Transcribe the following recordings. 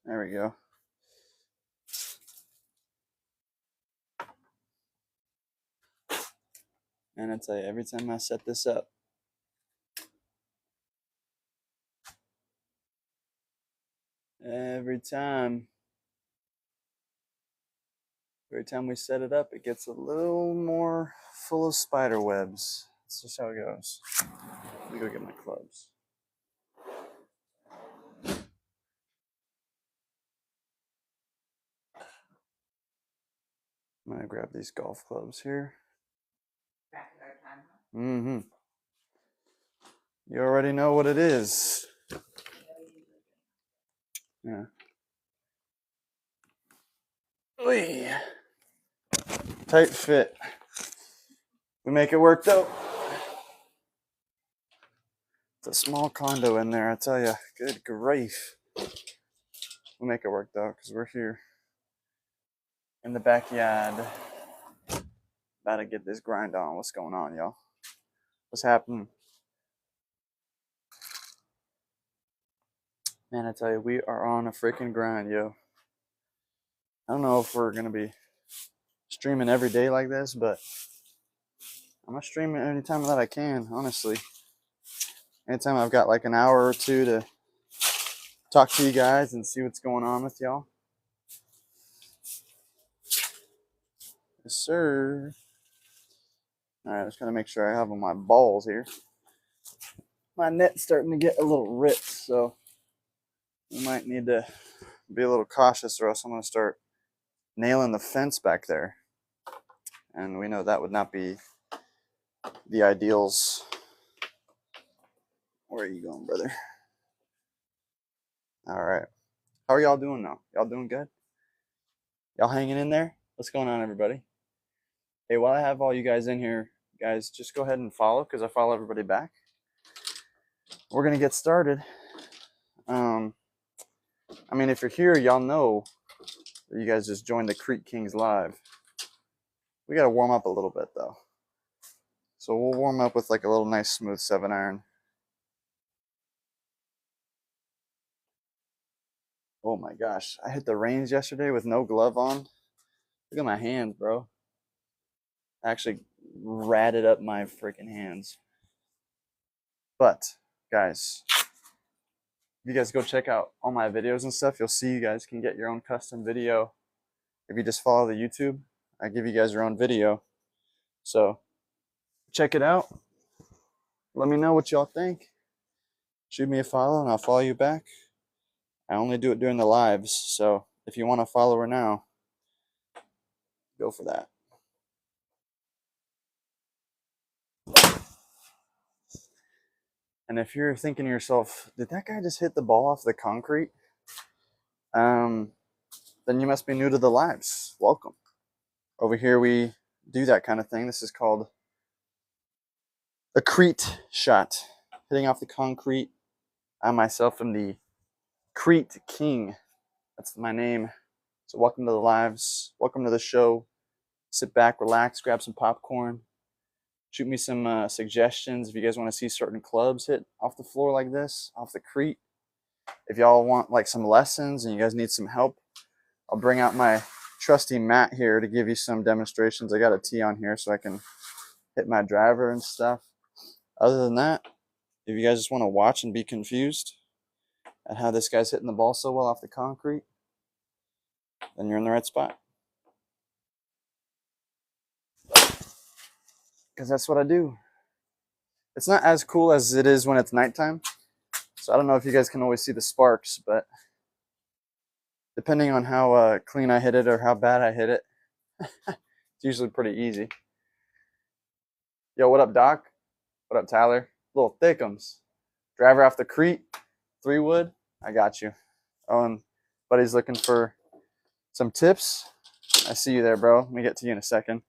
There we go. And I tell you, every time I set this up, every time we set it up, it gets a little more full of spider webs. That's just how it goes. Let me go get my clubs. I'm gonna grab these golf clubs here. Mm-hmm. You already know what it is. Yeah. Oy. Tight fit. We make it work though. It's a small condo in there, I tell you. Good grief. We make it work though, because we're here in the backyard. About to get this grind on. What's going on, y'all? What's happening? Man, I tell you, we are on a freaking grind, yo. I don't know if we're going to be streaming every day like this, but I'm going to stream it anytime that I can, honestly. Anytime I've got like an hour or two to talk to you guys and see what's going on with y'all. Yes, sir. All right, just going to make sure I have on my balls here. My net's starting to get a little ripped, so we might need to be a little cautious, or else I'm going to start nailing the fence back there. And we know that would not be the ideals. Where are you going, brother? All right. How are y'all doing now? Y'all doing good? Y'all hanging in there? What's going on, everybody? Hey, while I have all you guys in here, guys, just go ahead and follow, because I follow everybody back. We're going to get started. I mean, if you're here, y'all know that you guys just joined the Creek Kings live. We got to warm up a little bit, though. So we'll warm up with like a little nice smooth 7-iron. Oh my gosh, I hit the range yesterday with no glove on. Look at my hands, bro. I actually ratted up my freaking hands. But, guys, if you guys go check out all my videos and stuff, you'll see you guys can get your own custom video. If you just follow the YouTube, I give you guys your own video. So, check it out. Let me know what y'all think. Shoot me a follow and I'll follow you back. I only do it during the lives, so if you want to follow her now, go for that. And if you're thinking to yourself, did that guy just hit the ball off the concrete? Then you must be new to the lives. Welcome. Over here we do that kind of thing. This is called a Crete shot. Hitting off the concrete. I myself am the Crete King. That's my name. So welcome to the lives. Welcome to the show. Sit back, relax, grab some popcorn. Shoot me some suggestions if you guys want to see certain clubs hit off the floor like this, off the Crete. If y'all want like some lessons and you guys need some help, I'll bring out my trusty mat here to give you some demonstrations. I got a tee on here so I can hit my driver and stuff. Other than that, if you guys just want to watch and be confused at how this guy's hitting the ball so well off the concrete, then you're in the right spot. Because that's what I do. It's not as cool as it is when it's nighttime. So I don't know if you guys can always see the sparks, but depending on how clean I hit it or how bad I hit it, it's usually pretty easy. Yo, what up, Doc? What up, Tyler? Little thickums. Driver off the Crete, 3-wood. I got you. Oh, and buddy's looking for some tips. I see you there, bro. Let me get to you in a second.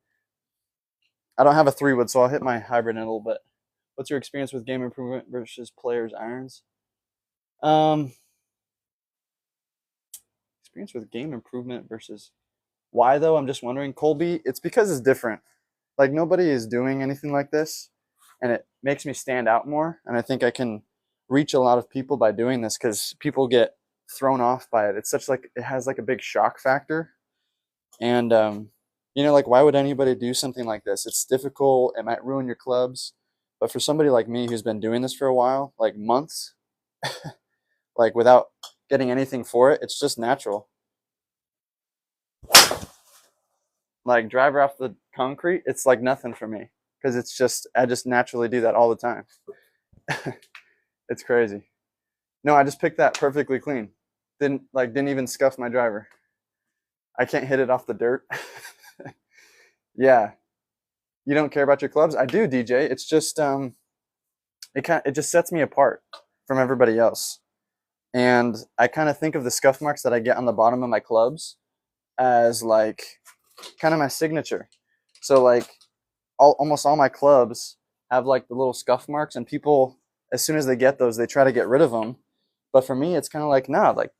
I don't have a 3-wood, so I'll hit my hybrid in a little bit. What's your experience with game improvement versus players' irons? Experience with game improvement versus why though? I'm just wondering, Colby. It's because it's different. Like nobody is doing anything like this, and it makes me stand out more. And I think I can reach a lot of people by doing this because people get thrown off by it. It's such like, it has like a big shock factor. And, you know, like why would anybody do something like this? It's difficult. It might ruin your clubs. But for somebody like me who's been doing this for a while, like months, like without getting anything for it, it's just natural. Like driver off the concrete, it's like nothing for me because it's just, I just naturally do that all the time. It's crazy. No, I just picked that perfectly clean. Didn't even scuff my driver. I can't hit it off the dirt. Yeah. You don't care about your clubs? I do, DJ. It's just it just sets me apart from everybody else. And I kind of think of the scuff marks that I get on the bottom of my clubs as like kind of my signature. So like almost all my clubs have like the little scuff marks, and people, as soon as they get those, they try to get rid of them. But for me, it's kind of like, nah, like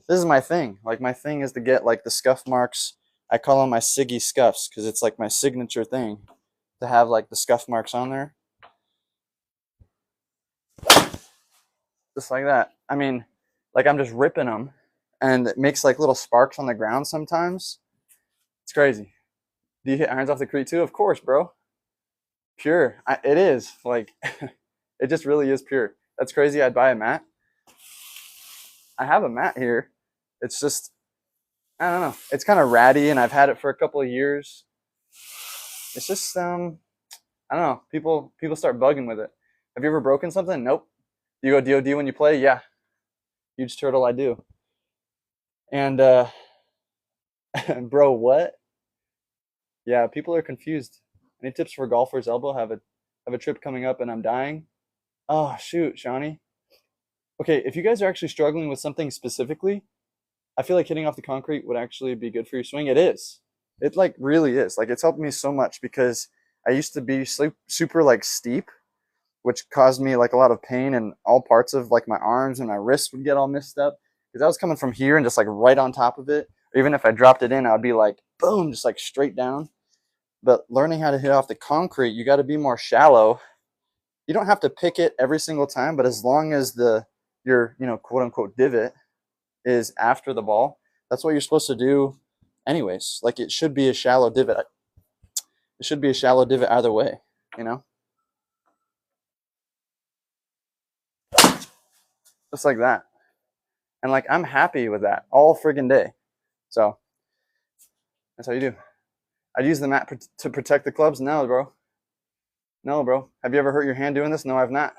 this is my thing. Like my thing is to get like the scuff marks. I call them my Siggy scuffs because it's like my signature thing to have like the scuff marks on there. Just like that. I mean, like I'm just ripping them and it makes like little sparks on the ground sometimes. It's crazy. Do you hit irons off the creek too? Of course, bro. Pure. It is. Like, it just really is pure. That's crazy. I'd buy a mat. I have a mat here. It's just, I don't know. It's kind of ratty and I've had it for a couple of years. It's just, I don't know. People start bugging with it. Have you ever broken something? Nope. Do you go DOD when you play? Yeah. Huge turtle, I do. And, bro, what? Yeah, people are confused. Any tips for golfer's elbow? Have a trip coming up and I'm dying. Oh shoot, Shawnee. Okay, if you guys are actually struggling with something specifically, I feel like hitting off the concrete would actually be good for your swing. It is. It like really is. Like it's helped me so much because I used to be super like steep, which caused me like a lot of pain in all parts of like my arms, and my wrists would get all messed up because I was coming from here and just like right on top of it. Or even if I dropped it in, I'd be like boom, just like straight down. But learning how to hit off the concrete, you got to be more shallow. You don't have to pick it every single time, but as long as your quote unquote divot is after the ball, that's what you're supposed to do anyways. Like it should be a shallow divot. It should be a shallow divot either way, you know? Just like that. And like I'm happy with that all friggin' day. So that's how you do. I'd use the mat to protect the clubs. No, bro. No, bro. Have you ever hurt your hand doing this? No, I've not.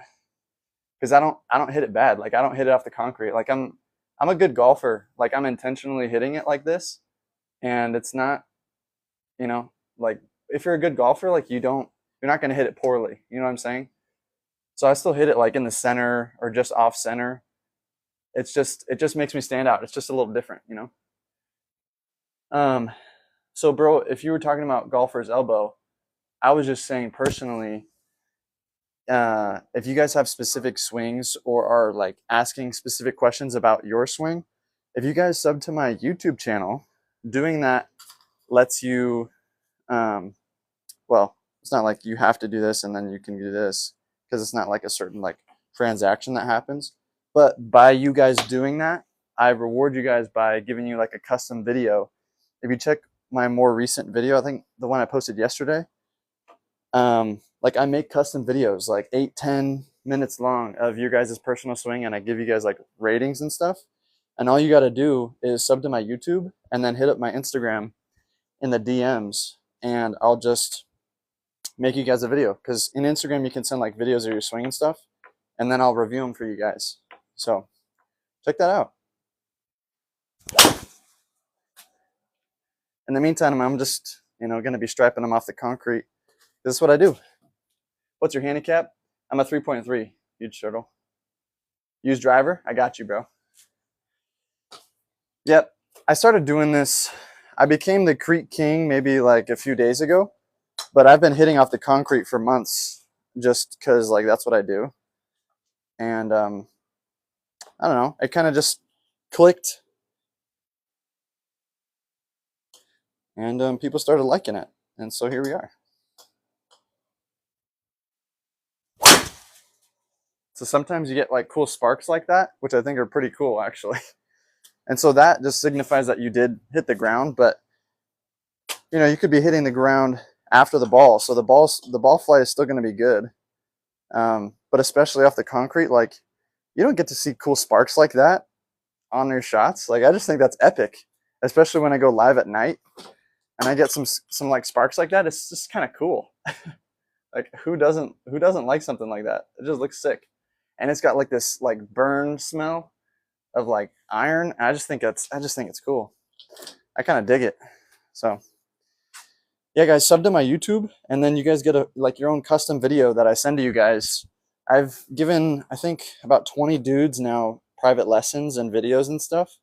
Because I don't hit it bad. Like I don't hit it off the concrete. Like I'm a good golfer. Like I'm intentionally hitting it like this, and it's not, like if you're a good golfer, like you're not gonna hit it poorly. You know what I'm saying? So I still hit it like in the center or just off center. It just makes me stand out. It's just a little different, you know. So bro, if you were talking about golfer's elbow, I was just saying personally, if you guys have specific swings or are like asking specific questions about your swing, if you guys sub to my YouTube channel, doing that lets you, well, it's not like you have to do this and then you can do this because it's not like a certain like transaction that happens. But by you guys doing that, I reward you guys by giving you like a custom video. If you check my more recent video, I think the one I posted yesterday, like I make custom videos like 8-10 minutes long of your guys' personal swing, and I give you guys like ratings and stuff. And all you got to do is sub to my YouTube and then hit up my Instagram in the DMs, and I'll just make you guys a video. Because in Instagram you can send like videos of your swing and stuff, and then I'll review them for you guys. So check that out. In the meantime, I'm just going to be striping them off the concrete. This is what I do. What's your handicap? I'm a 3.3. Huge turtle. Use driver? I got you, bro. Yep. I started doing this. I became the Creek King maybe like a few days ago, but I've been hitting off the concrete for months just because like that's what I do. And I don't know. It kind of just clicked. And people started liking it. And so here we are. So sometimes you get like cool sparks like that, which I think are pretty cool actually. And so that just signifies that you did hit the ground, but you know, you could be hitting the ground after the ball. So the ball flight is still going to be good. But especially off the concrete, like you don't get to see cool sparks like that on your shots. Like I just think that's epic, especially when I go live at night and I get some like sparks like that. It's just kind of cool. Like who doesn't like something like that? It just looks sick. And it's got like this like burn smell of like iron. I just think it's cool. I kind of dig it. So yeah, guys, sub to my YouTube, and then you guys get a like your own custom video that I send to you guys. I've given, I think, about 20 dudes now private lessons and videos and stuff.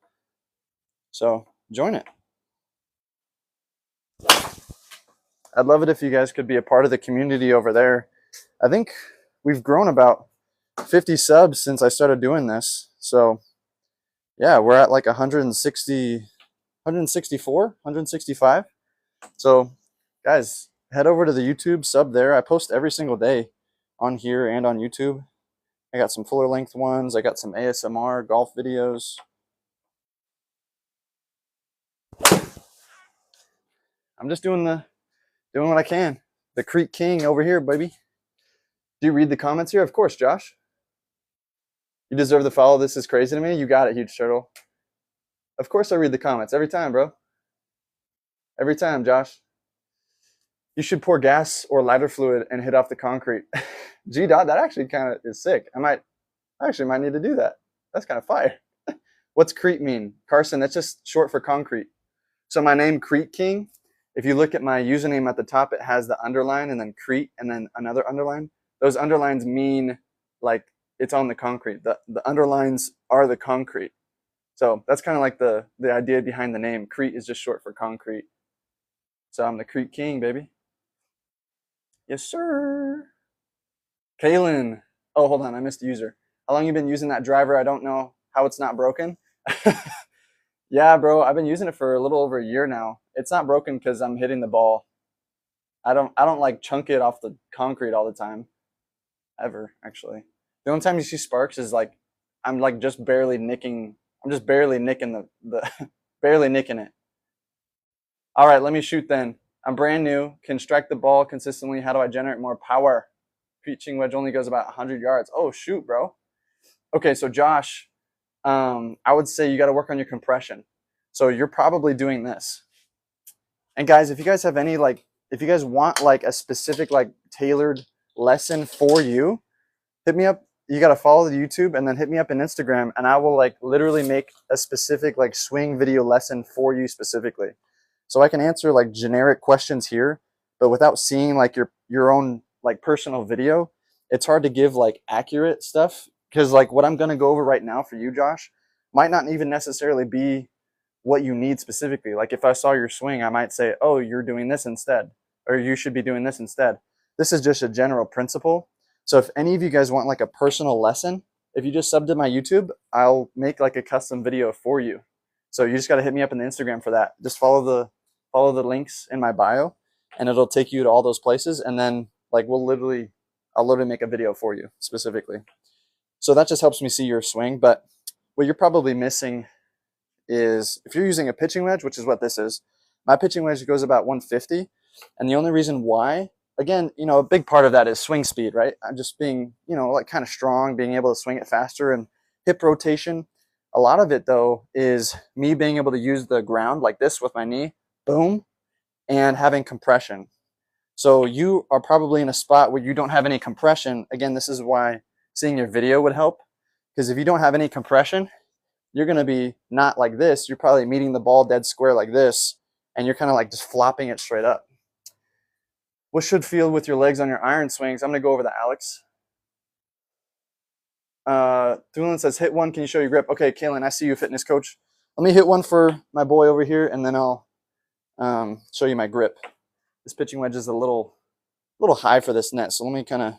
So join it. I'd love it if you guys could be a part of the community over there. I think we've grown about 50 subs since I started doing this. So yeah, we're at like 160, 164, 165. So guys, head over to the YouTube, sub there. I post every single day on here and on YouTube. I got some fuller length ones. I got some ASMR golf videos. I'm just doing what I can. The Creek King over here, baby. Do you read the comments here? Of course, Josh. You deserve the follow. This is crazy to me. You got it, Huge Turtle. Of course I read the comments every time, bro. Every time, Josh. You should pour gas or lighter fluid and hit off the concrete. G dot, that actually kind of is sick. I actually might need to do that. That's kind of fire. What's Crete mean? Carson, that's just short for concrete. So my name, Crete King, if you look at my username at the top, it has the underline and then Crete and then another underline. Those underlines mean like it's on the concrete. The underlines are the concrete. So that's kind of like the idea behind the name. Crete is just short for concrete. So I'm the Crete King, baby. Yes, sir. Kaylin. Oh, hold on. I missed the user. How long you been using that driver? I don't know how it's not broken. Yeah, bro. I've been using it for a little over a year now. It's not broken because I'm hitting the ball. I don't like chunk it off the concrete all the time. Ever, actually. The only time you see sparks is like I'm like just barely nicking. I'm just barely nicking barely nicking it. All right, let me shoot then. I'm brand new, can strike the ball consistently. How do I generate more power? Pitching wedge only goes about 100 yards. Oh, shoot, bro. Okay, so Josh, I would say you got to work on your compression. So you're probably doing this. And guys, if you guys have any, like, if you guys want like a specific, like tailored lesson for you, hit me up. You got to follow the YouTube and then hit me up on Instagram and I will like literally make a specific like swing video lesson for you specifically. So I can answer like generic questions here, but without seeing like your own like personal video, it's hard to give like accurate stuff because like what I'm going to go over right now for you, Josh, might not even necessarily be what you need specifically. Like if I saw your swing, I might say, oh, you're doing this instead, or you should be doing this instead. This is just a general principle. So if any of you guys want like a personal lesson, if you just sub to my YouTube, I'll make like a custom video for you. So you just got to hit me up on the Instagram for that. Just follow the links in my bio and it'll take you to all those places. And then like I'll literally make a video for you specifically. So that just helps me see your swing. But what you're probably missing is if you're using a pitching wedge, which is what this is, my pitching wedge goes about 150. And the only reason why, again, you know, a big part of that is swing speed, right? I'm just being, you know, like kind of strong, being able to swing it faster and hip rotation. A lot of it though is me being able to use the ground like this with my knee, boom, and having compression. So you are probably in a spot where you don't have any compression. Again, this is why seeing your video would help, because if you don't have any compression, you're going to be not like this. You're probably meeting the ball dead square like this, and you're kind of like just flopping it straight up. What should feel with your legs on your iron swings? I'm going to go over that, Alex. Thulin says, hit one. Can you show your grip? Okay, Kaylin, I see you, fitness coach. Let me hit one for my boy over here, and then I'll show you my grip. This pitching wedge is a little high for this net, so let me kind of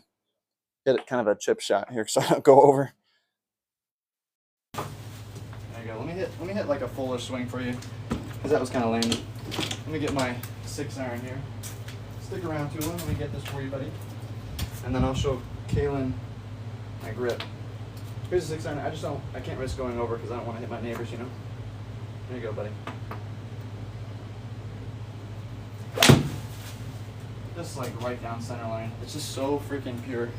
hit it kind of a chip shot here so I don't go over. There you go. Let me hit like a fuller swing for you, because that was kind of lame. Let me get my 6 iron here. Stick around, Tulin. Let me get this for you, buddy. And then I'll show Kaylin my grip. Here's a 6 iron. I can't risk going over because I don't want to hit my neighbors, you know. There you go, buddy. Just like right down center line. It's just so freaking pure.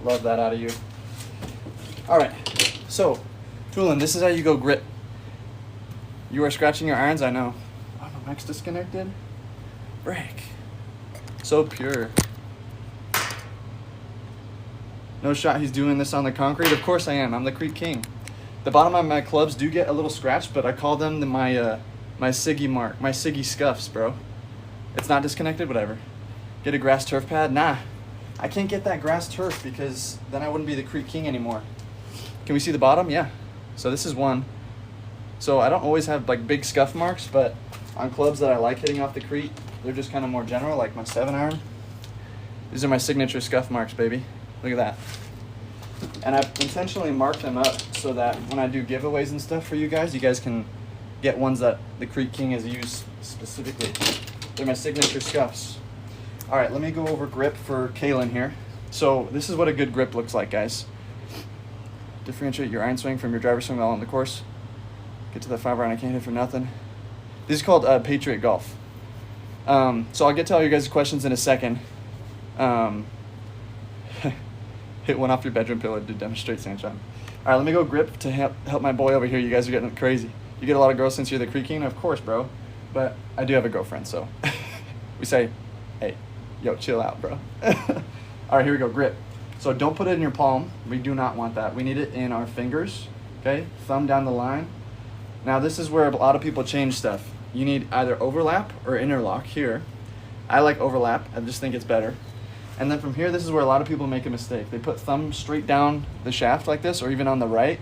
Love that out of you. All right, so Tulin, this is how you go grip. You are scratching your irons, I know. Oh, my mic's disconnected. Frick. So pure. No shot he's doing this on the concrete. Of course I am. I'm the Creek King. The bottom of my clubs do get a little scratched, but I call them my Siggy mark, my Siggy scuffs, bro. It's not disconnected, whatever. Get a grass turf pad? Nah, I can't get that grass turf because then I wouldn't be the Creek King anymore. Can we see the bottom? Yeah. So this is one. So I don't always have like big scuff marks, but on clubs that I like hitting off the cleat, they're just kind of more general, like my 7-iron. These are my signature scuff marks, baby. Look at that. And I've intentionally marked them up so that when I do giveaways and stuff for you guys can get ones that the Creek King has used specifically. They're my signature scuffs. All right, let me go over grip for Kaylin here. So this is what a good grip looks like, guys. Differentiate your iron swing from your driver swing while on the course. Get to the 5-iron, I can't hit for nothing. This is called Patriot Golf. So I'll get to all your guys' questions in a second. Hit one off your bedroom pillow to demonstrate sunshine. All right, let me go grip to help my boy over here. You guys are getting crazy. You get a lot of girls since you're the Creek King? Of course, bro. But I do have a girlfriend, so we say, hey, yo, chill out, bro. All right, here we go, grip. So don't put it in your palm. We do not want that. We need it in our fingers, okay? Thumb down the line. Now this is where a lot of people change stuff. You need either overlap or interlock here. I like overlap. I just think it's better. And then from here, this is where a lot of people make a mistake. They put thumb straight down the shaft like this, or even on the right.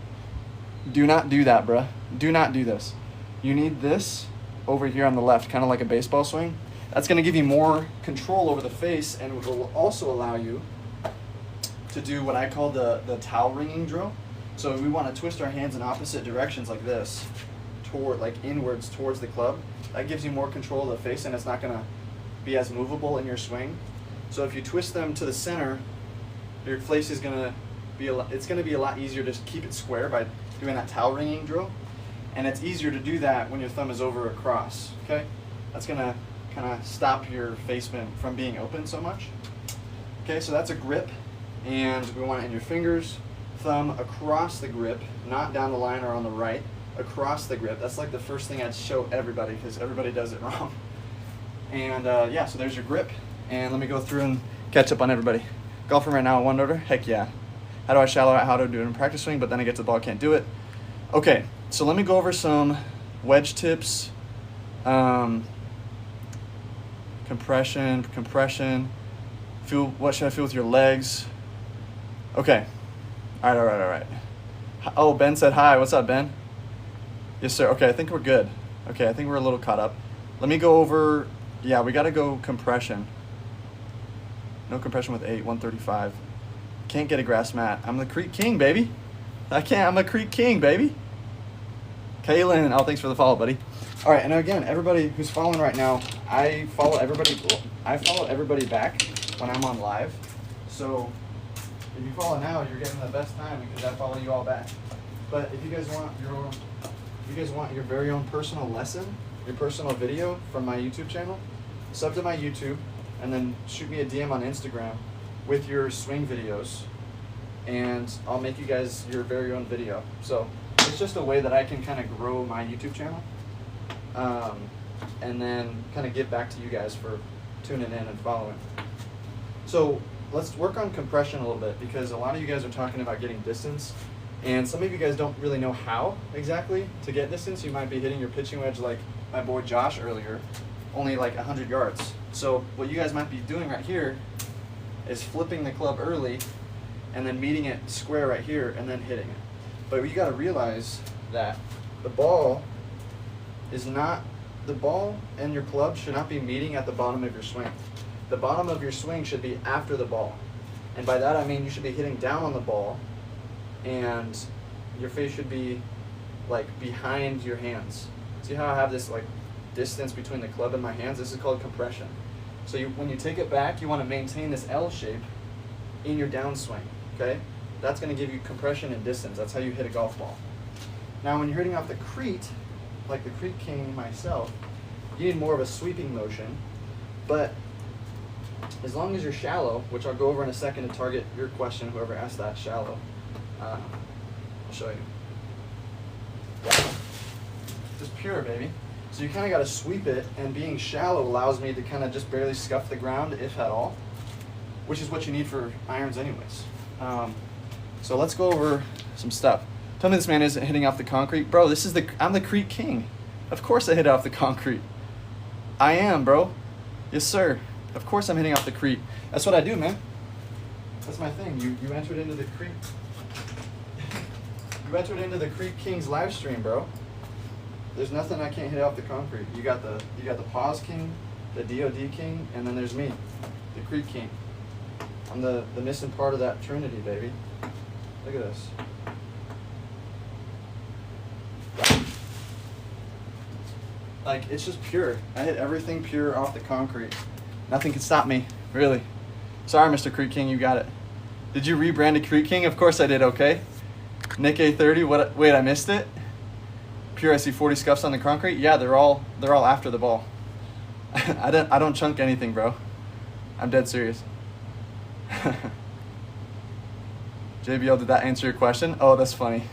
Do not do that, bruh. Do not do this. You need this over here on the left, kind of like a baseball swing. That's gonna give you more control over the face, and it will also allow you to do what I call the towel ringing drill. So we wanna twist our hands in opposite directions like this, like inwards towards the club. That gives you more control of the face, and it's not gonna be as movable in your swing. So if you twist them to the center, your face is gonna be a lot easier to keep it square by doing that towel ringing drill. And it's easier to do that when your thumb is over across, okay? That's gonna kind of stop your face from being open so much. Okay, so that's a grip, and we want it in your fingers, thumb across the grip, not down the line or on the right, across the grip. That's like the first thing I'd show everybody because everybody does it wrong. And yeah, so there's your grip. And let me go through and catch up on everybody. Golfing right now at 1 under? Heck yeah. How do I shallow out? How do I do it in practice swing? But then I get to the ball, can't do it. Okay, so let me go over some wedge tips. Compression. What should I feel with your legs? Okay. All right. Oh, Ben said hi. What's up, Ben? Yes, sir. Okay, I think we're good. Okay, I think we're a little caught up. Let me go over, yeah, we got to go compression. No compression with 8, 135. Can't get a grass mat. I'm the Creek King, baby. I'm a Creek King, baby. Kaylin, oh, thanks for the follow, buddy. All right, and again, everybody who's following right now, I follow everybody back when I'm on live. So if you follow now, you're getting the best time because I follow you all back. But if you guys want your very own personal lesson, your personal video from my YouTube channel, sub to my YouTube, and then shoot me a DM on Instagram with your swing videos, and I'll make you guys your very own video. So it's just a way that I can kind of grow my YouTube channel, and then kind of give back to you guys for tuning in and following. So let's work on compression a little bit, because a lot of you guys are talking about getting distance, and some of you guys don't really know how exactly to get distance. You might be hitting your pitching wedge like my boy Josh earlier, only like 100 yards. So what you guys might be doing right here is flipping the club early and then meeting it square right here and then hitting it. But you got to realize that the ball and your club should not be meeting at the bottom of your swing. The bottom of your swing should be after the ball. And by that I mean you should be hitting down on the ball, and your face should be like behind your hands. See how I have this like distance between the club and my hands? This is called compression. So when you take it back, you want to maintain this L shape in your downswing, okay? That's going to give you compression and distance. That's how you hit a golf ball. Now when you're hitting off the cleat, like the Creek King myself, you need more of a sweeping motion. But as long as you're shallow, which I'll go over in a second to target your question, whoever asked that shallow, I'll show you. Just pure, baby. So you kind of got to sweep it, and being shallow allows me to kind of just barely scuff the ground, if at all, which is what you need for irons anyways. So let's go over some stuff. Tell me this man isn't hitting off the concrete. Bro, I'm the Creek King. Of course I hit off the concrete. I am, bro. Yes, sir. Of course I'm hitting off the Creek. That's what I do, man. That's my thing. You entered into the Creek. You entered into the Creek King's live stream, bro. There's nothing I can't hit off the concrete. You got the Pause King, the DOD King, and then there's me, the Creek King. I'm the missing part of that trinity, baby. Look at this. Like, it's just pure. I hit everything pure off the concrete. Nothing can stop me, really. Sorry, Mr. Creek King, you got it. Did you rebrand to Creek King? Of course I did, okay. Nick A30, what? Wait, I missed it? Pure, I see 40 scuffs on the concrete. Yeah, they're all after the ball. I don't chunk anything, bro. I'm dead serious. JBL, did that answer your question? Oh, that's funny.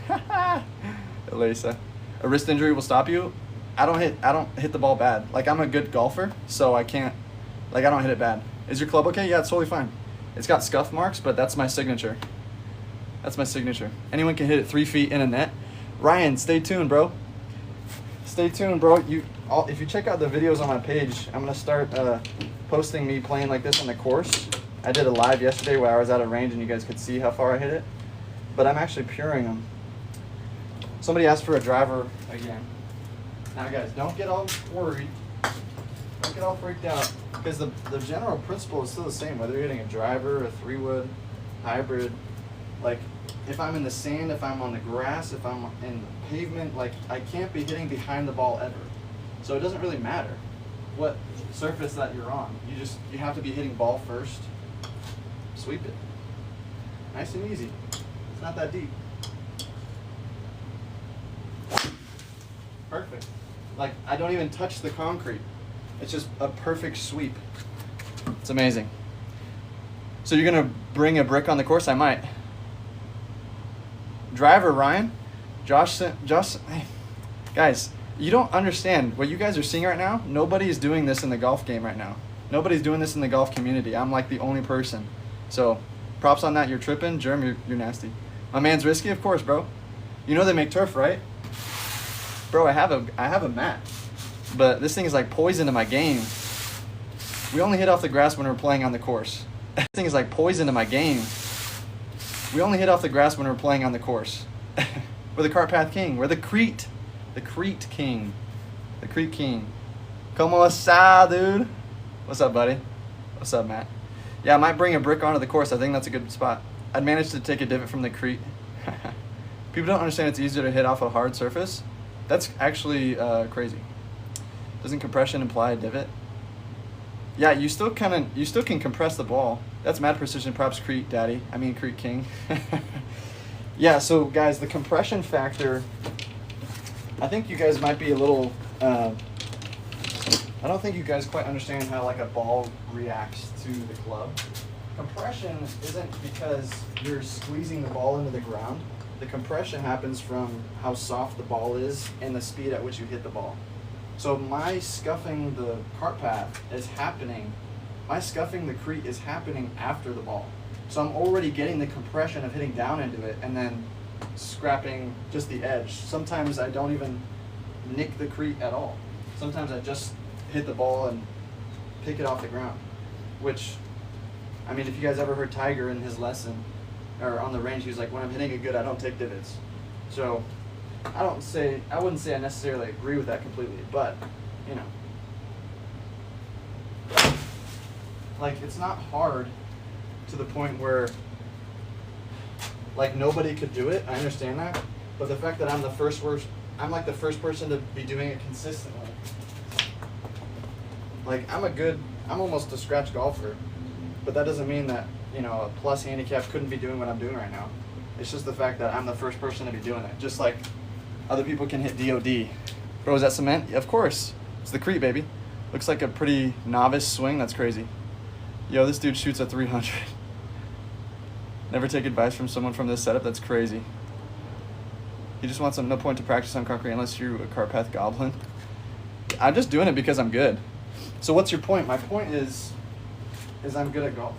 Elisa, a wrist injury will stop you? I don't hit the ball bad. Like, I'm a good golfer, so I can't, like, I don't hit it bad. Is your club okay? Yeah, it's totally fine. It's got scuff marks, but that's my signature. That's my signature. Anyone can hit it 3 feet in a net. Ryan, stay tuned, bro. Stay tuned, bro. If you check out the videos on my page, I'm gonna start posting me playing like this on the course. I did a live yesterday where I was out of range and you guys could see how far I hit it. But I'm actually puring them. Somebody asked for a driver again. Now guys, don't get all worried. Don't get all freaked out. Because the general principle is still the same, whether you're hitting a driver, a 3-wood, hybrid. Like, if I'm in the sand, if I'm on the grass, if I'm in the pavement, like, I can't be hitting behind the ball ever. So it doesn't really matter what surface that you're on. You have to be hitting ball first. Sweep it. Nice and easy. It's not that deep. Perfect. Like, I don't even touch the concrete. It's just a perfect sweep. It's amazing. So you're gonna bring a brick on the course? I might. Driver, Ryan. Josh, hey, guys, you don't understand what you guys are seeing right now. Nobody's doing this in the golf game right now. Nobody's doing this in the golf community. I'm like the only person. So props on that. You're tripping. Germ, you're nasty. My man's risky, of course, bro. You know they make turf, right? Bro, I have a mat. But this thing is like poison to my game. We only hit off the grass when we're playing on the course. This thing is like poison to my game. We only hit off the grass when we're playing on the course. We're the Cart Path King. We're the Crete King. The Crete King. Como esta, dude? What's up, buddy? What's up, Matt? Yeah, I might bring a brick onto the course. I think that's a good spot. I'd manage to take a divot from the Crete. People don't understand it's easier to hit off a hard surface. That's actually crazy. Doesn't compression imply a divot? Yeah, you still can compress the ball. That's mad precision. Props, Crete Daddy. I mean, Crete King. Yeah, so guys, the compression factor, I think you guys might be a little, I don't think you guys quite understand how like a ball reacts to the club. Compression isn't because you're squeezing the ball into the ground. The compression happens from how soft the ball is and the speed at which you hit the ball. So my scuffing the cart path is happening, my scuffing the Crete is happening after the ball. So I'm already getting the compression of hitting down into it and then scrapping just the edge. Sometimes I don't even nick the Crete at all. Sometimes I just hit the ball and pick it off the ground. Which, I mean, if you guys ever heard Tiger in his lesson, or on the range, he was like, when I'm hitting it good, I don't take divots. So I wouldn't say I necessarily agree with that completely, but, you know. Like, it's not hard to the point where, like, nobody could do it. I understand that. But the fact that I'm I'm like the first person to be doing it consistently. Like, I'm almost a scratch golfer. But that doesn't mean that, you know, a plus handicap couldn't be doing what I'm doing right now. It's just the fact that I'm the first person to be doing it. Just like other people can hit DOD. Bro, is that cement? Yeah, of course. It's the Crete, baby. Looks like a pretty novice swing. That's crazy. Yo, this dude shoots a 300. Never take advice from someone from this setup. That's crazy. He just wants no point to practice on concrete unless you're a Carpath Goblin. I'm just doing it because I'm good. So what's your point? My point is I'm good at golf.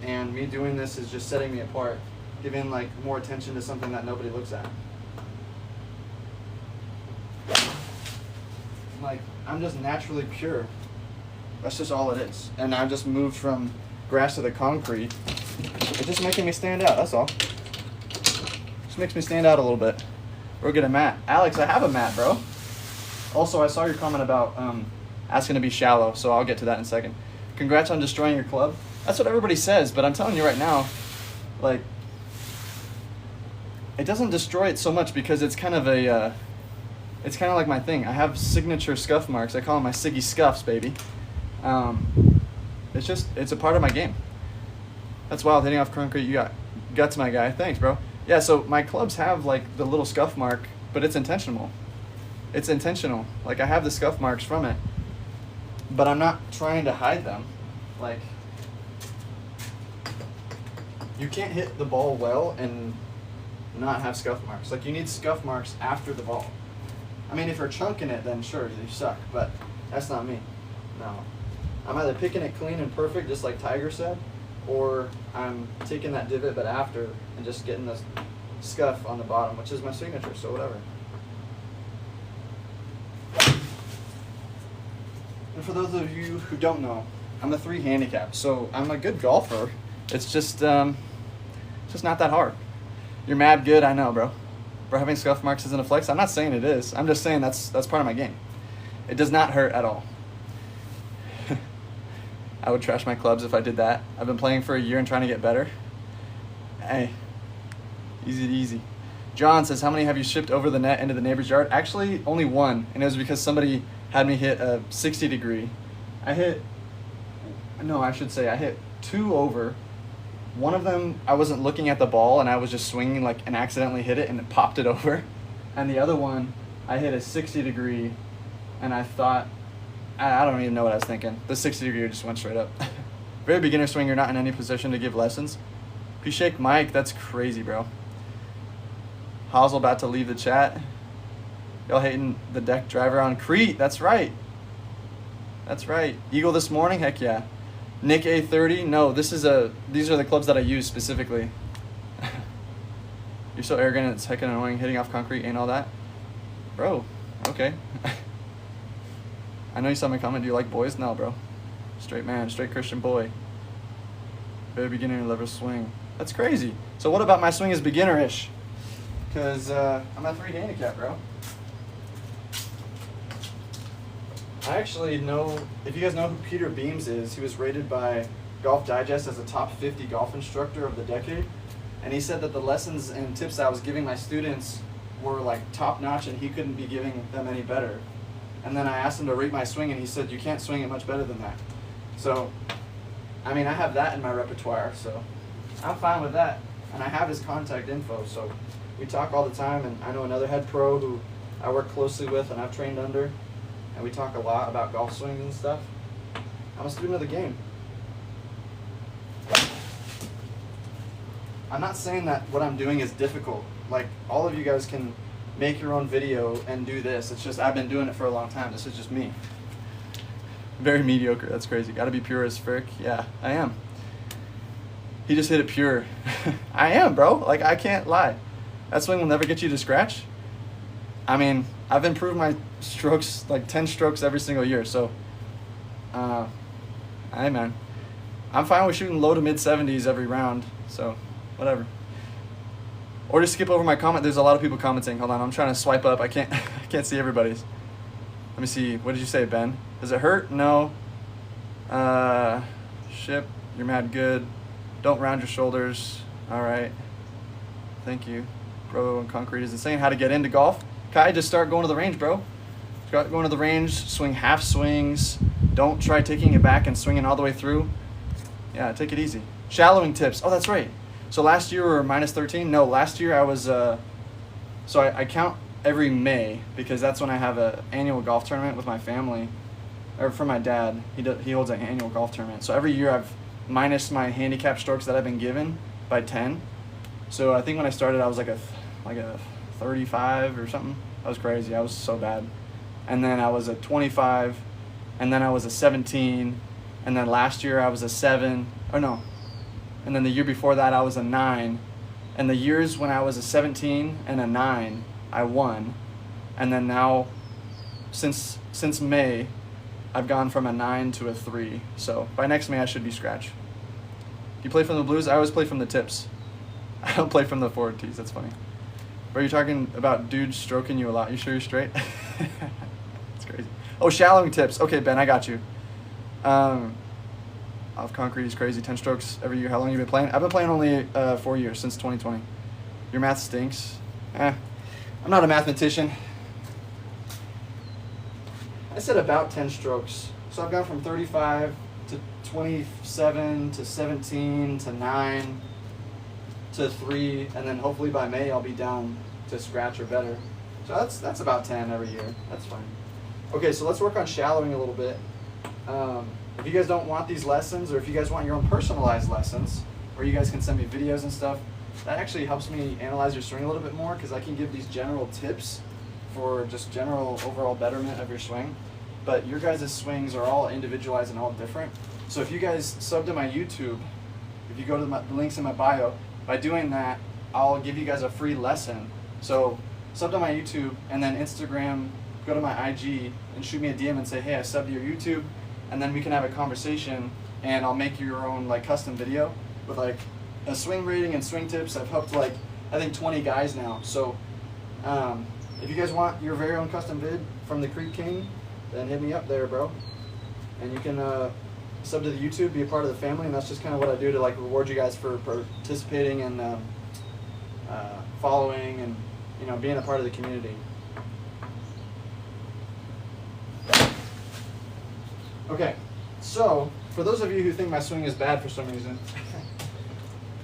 And me doing this is just setting me apart, giving like more attention to something that nobody looks at. Like, I'm just naturally pure. That's just all it is. And I've just moved from grass to the concrete. It's just making me stand out, that's all. Just makes me stand out a little bit. We'll get a mat. Alex, I have a mat, bro. Also, I saw your comment about asking to be shallow, so I'll get to that in a second. Congrats on destroying your club. That's what everybody says, but I'm telling you right now, like, it doesn't destroy it so much because it's kind of a, it's kind of like my thing. I have signature scuff marks. I call them my Siggy Scuffs, baby. It's a part of my game. That's wild, hitting off concrete. You got guts, my guy. Thanks, bro. Yeah, so my clubs have like the little scuff mark, but it's intentional. It's intentional. Like, I have the scuff marks from it, but I'm not trying to hide them. Like, you can't hit the ball well and not have scuff marks. Like, you need scuff marks after the ball. I mean, if you're chunking it, then sure, you suck, but that's not me. No. I'm either picking it clean and perfect, just like Tiger said, or I'm taking that divot but after and just getting this scuff on the bottom, which is my signature, so whatever. And for those of you who don't know, I'm a 3 handicap, so I'm a good golfer. It's just not that hard. You're mad good, I know, bro. Bro, having scuff marks isn't a flex. I'm not saying it is. I'm just saying that's part of my game. It does not hurt at all. I would trash my clubs if I did that. I've been playing for a year and trying to get better. Hey, easy. John says, how many have you shipped over the net into the neighbor's yard? Actually, only one, and it was because somebody had me hit a 60 degree. I hit 2 over. One of them, I wasn't looking at the ball and I was just swinging like and accidentally hit it and it popped it over. And the other one, I hit a 60 degree and I thought, I don't even know what I was thinking. The 60 degree just went straight up. Very beginner swing, you're not in any position to give lessons. If you shake Mike, that's crazy, bro. Hazel about to leave the chat. Y'all hating the deck driver on Crete. That's right. That's right. Eagle this morning? Heck yeah. Nick A30? No, these are the clubs that I use specifically. You're so arrogant, it's heckin' annoying. Hitting off concrete ain't all that. Bro, okay. I know you saw my comment, do you like boys? No, bro. Straight man, straight Christian boy. Very beginner level swing. That's crazy. So what about my swing is beginner-ish? Because I'm a 3 handicap, bro. I actually know, if you guys know who Peter Beams is, he was rated by Golf Digest as a top 50 golf instructor of the decade. And he said that the lessons and tips I was giving my students were like top notch and he couldn't be giving them any better. And then I asked him to rate my swing and he said, you can't swing it much better than that. So, I mean, I have that in my repertoire, so I'm fine with that. And I have his contact info, so we talk all the time. And I know another head pro who I work closely with and I've trained under. And we talk a lot about golf swings and stuff. I'm a student of the game. I'm not saying that what I'm doing is difficult. Like, all of you guys can make your own video and do this. It's just I've been doing it for a long time. This is just me. Very mediocre. That's crazy. Gotta be pure as frick. Yeah, I am. He just hit it pure. I am, bro. Like, I can't lie. That swing will never get you to scratch. I mean, I've improved my strokes, like 10 strokes every single year, so, hey man, I'm fine with shooting low to mid 70s every round, so, whatever. Or just skip over my comment. There's a lot of people commenting. Hold on, I'm trying to swipe up. I can't see everybody's. Let me see. What did you say, Ben? Does it hurt? No. Ship, you're mad good. Don't round your shoulders. All right. Thank you. Bro, and concrete is insane. How to get into golf? Kai, just start going to the range, bro. Start going to the range, swing half swings. Don't try taking it back and swinging all the way through. Yeah, take it easy. Shallowing tips. Oh, that's right. So last year we were minus 13. No, last year I was, so I count every May, because that's when I have an annual golf tournament with my family, or for my dad. He holds an annual golf tournament. So every year I've minus my handicap strokes that I've been given by 10. So I think when I started I was like a 35 or something. That was crazy. I was so bad. And then I was a 25, and then I was a 17, and then last year I was a 7. Oh no. And then the year before that I was a 9. And the years when I was a 17 and a 9, I won. And then now, since May, I've gone from a 9 to a 3. So by next May I should be scratch. You play from the blues? I always play from the tips. I don't play from the forward tees. That's funny. Are you talking about dudes stroking you a lot? You sure you're straight? It's crazy. Oh, shallowing tips. Okay, Ben, I got you. Off concrete is crazy. 10 strokes every year. How long have you been playing? I've been playing only 4 years, since 2020. Your math stinks. I'm not a mathematician. I said about 10 strokes. So I've gone from 35 to 27 to 17 to 9 to 3, and then hopefully by May I'll be down to scratch or better. So that's about 10 every year. That's fine. Okay, so let's work on shallowing a little bit. If you guys don't want these lessons, or if you guys want your own personalized lessons, where you guys can send me videos and stuff, that actually helps me analyze your swing a little bit more, because I can give these general tips for just general overall betterment of your swing. But your guys' swings are all individualized and all different. So if you guys sub to my YouTube, if you go to the links in my bio, by doing that, I'll give you guys a free lesson. So sub to my YouTube, and then Instagram, go to my IG and shoot me a DM and say, hey, I subbed to your YouTube, and then we can have a conversation, and I'll make you your own like custom video with like a swing rating and swing tips. I've helped like, I think 20 guys now. So if you guys want your very own custom vid from the Creek King, then hit me up there, bro. And you can sub to the YouTube, be a part of the family, and that's just kind of what I do to like reward you guys for participating and following and, you know, being a part of the community. Okay, so for those of you who think my swing is bad for some reason,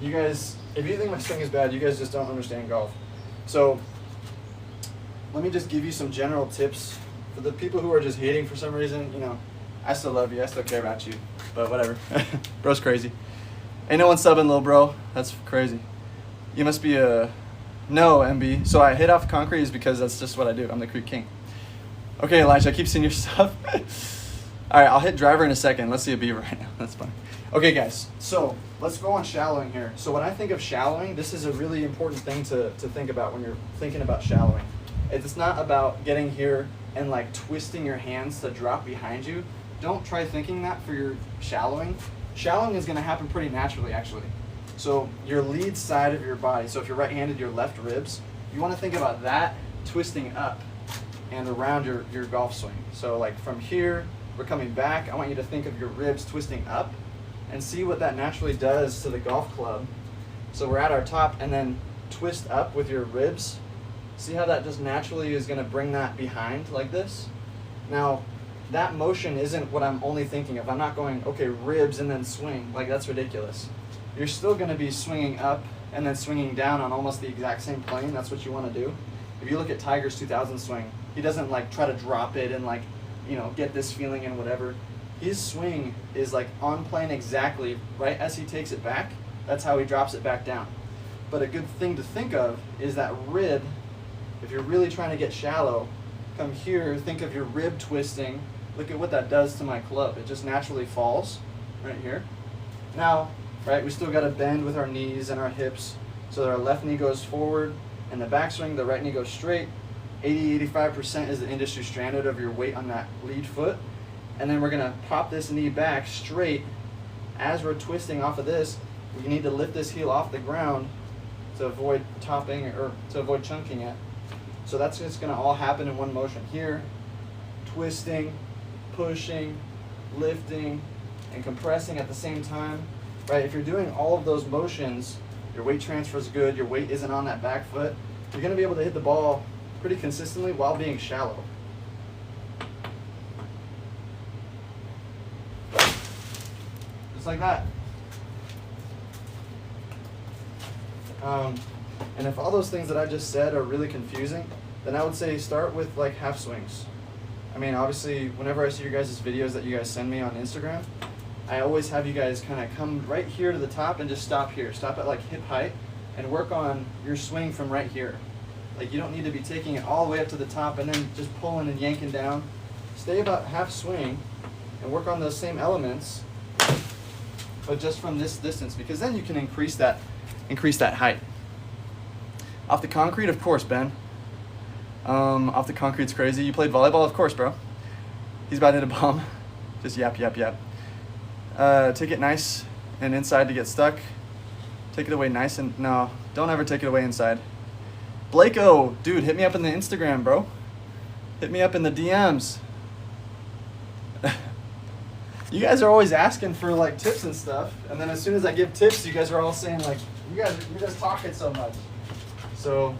you guys, if you think my swing is bad, you guys just don't understand golf. So let me just give you some general tips for the people who are just hating for some reason. You know, I still love you, I still care about you, but whatever. Bro's crazy. Ain't no one subbing, little bro. That's crazy. You must be a no, MB. So I hit off concrete is because that's just what I do. I'm the Creek King. Okay, Elijah, I keep seeing your stuff. All right, I'll hit driver in a second. Let's see a beaver right now. That's fun. Okay, guys, so let's go on shallowing here. So when I think of shallowing, this is a really important thing to think about when you're thinking about shallowing. It's not about getting here and like twisting your hands to drop behind you. Don't try thinking that for your shallowing. Shallowing is going to happen pretty naturally, actually. So your lead side of your body, so if you're right-handed, your left ribs, you want to think about that twisting up and around your golf swing. So like from here, we're coming back. I want you to think of your ribs twisting up and see what that naturally does to the golf club. So we're at our top, and then twist up with your ribs. See how that just naturally is going to bring that behind like this? Now, that motion isn't what I'm only thinking of. I'm not going, okay, ribs and then swing. Like, that's ridiculous. You're still going to be swinging up and then swinging down on almost the exact same plane. That's what you want to do. If you look at Tiger's 2000 swing, he doesn't like try to drop it and like, you know, get this feeling and whatever. His swing is like on plane exactly, right as he takes it back. That's how he drops it back down. But a good thing to think of is that rib. If you're really trying to get shallow, come here, think of your rib twisting. Look at what that does to my club. It just naturally falls right here. Now, right, we still got to bend with our knees and our hips so that our left knee goes forward, and the backswing, the right knee goes straight. 80-85% is the industry standard of your weight on that lead foot. And then we're going to pop this knee back straight. As we're twisting off of this, we need to lift this heel off the ground to avoid topping or to avoid chunking it. So that's just going to all happen in one motion here. Twisting, pushing, lifting, and compressing at the same time. Right? If you're doing all of those motions, your weight transfer is good, your weight isn't on that back foot, you're going to be able to hit the ball pretty consistently while being shallow. Just like that. And if all those things that I just said are really confusing, then I would say start with like half swings. I mean, obviously, whenever I see your guys' videos that you guys send me on Instagram, I always have you guys kind of come right here to the top and just stop here. Stop at like hip height and work on your swing from right here. Like, you don't need to be taking it all the way up to the top and then just pulling and yanking down. Stay about half swing and work on those same elements, but just from this distance, because then you can increase that height. Off the concrete, of course, Ben. Off the concrete's crazy. You played volleyball? Of course, bro. He's about to hit a bomb. Just yap, yap, yap. Take it nice and inside to get stuck. Take it away nice and... No, don't ever take it away inside. Blako, dude, hit me up in the Instagram, bro. Hit me up in the DMs. You guys are always asking for like tips and stuff, and then as soon as I give tips, you guys are all saying like, you're just talking so much. So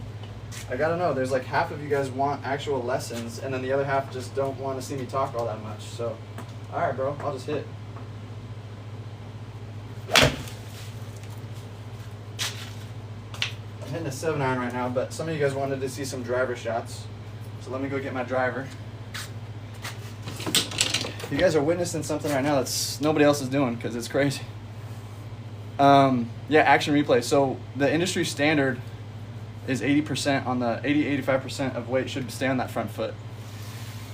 I gotta know, there's like half of you guys want actual lessons, and then the other half just don't want to see me talk all that much. So, all right, bro, I'll just hit. I'm hitting a 7-iron right now, but some of you guys wanted to see some driver shots, so let me go get my driver. You guys are witnessing something right now that's nobody else is doing, because it's crazy. Yeah, action replay. So the industry standard is 80% on the 85% of weight should stay on that front foot.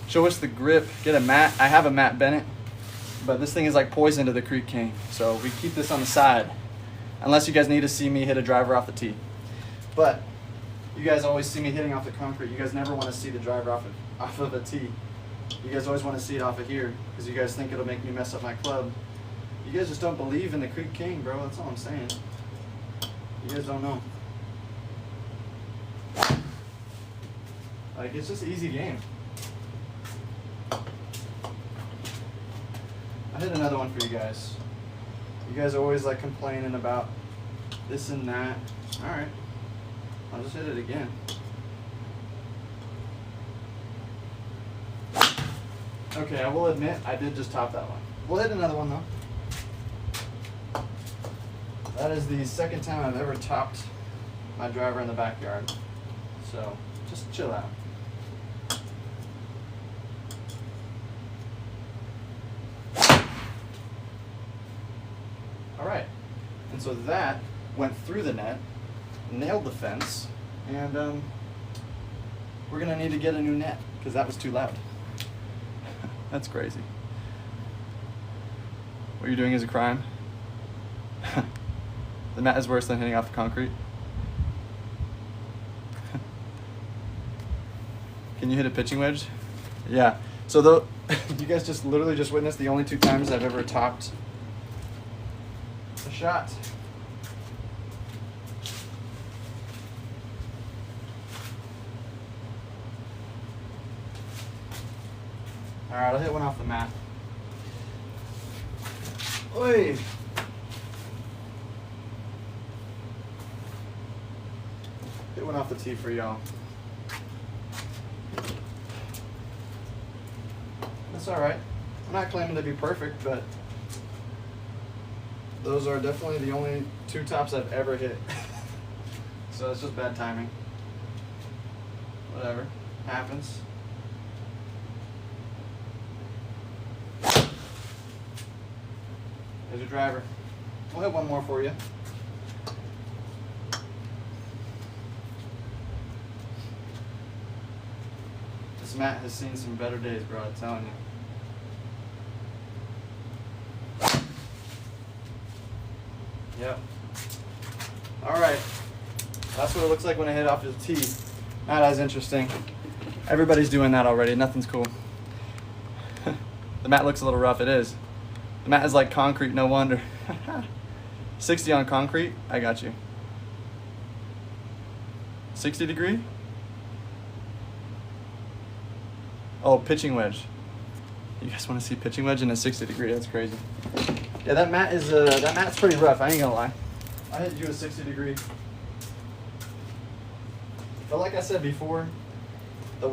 Show us the grip. Get a mat. I have a Matt Bennett, but this thing is like poison to the Creek King. So we keep this on the side, unless you guys need to see me hit a driver off the tee. But you guys always see me hitting off the concrete. You guys never want to see the driver off of a tee. You guys always want to see it off of here, because you guys think it'll make me mess up my club. You guys just don't believe in the Creek King, bro. That's all I'm saying. You guys don't know. Like, it's just an easy game. I hit another one for you guys. You guys are always like complaining about this and that. All right, I'll just hit it again. Okay, I will admit I did just top that one. We'll hit another one though. That is the second time I've ever topped my driver in the backyard. So just chill out. All right, and so that went through the net, nailed the fence, and we're gonna need to get a new net because that was too loud. That's crazy. What you're doing is a crime. The mat is worse than hitting off the concrete. Can you hit a pitching wedge? Yeah. So you guys just literally just witnessed the only 2 times I've ever topped a shot. All right, I'll hit one off the mat. Oi! Hit one off the tee for y'all. That's all right. I'm not claiming to be perfect, but those are definitely the only 2 tops I've ever hit. So it's just bad timing. Whatever. Happens. There's your driver. We'll hit one more for you. This mat has seen some better days, bro, I'm telling you. Yep. Alright. That's what it looks like when I hit off the tee. Not as interesting. Everybody's doing that already. Nothing's cool. The mat looks a little rough. It is. The mat is like concrete, no wonder. 60 on concrete? I got you. 60 degree? Oh, pitching wedge. You guys want to see pitching wedge in a 60 degree? That's crazy. Yeah, that mat's pretty rough. I ain't gonna lie. I hit you a 60 degree. But like I said before, the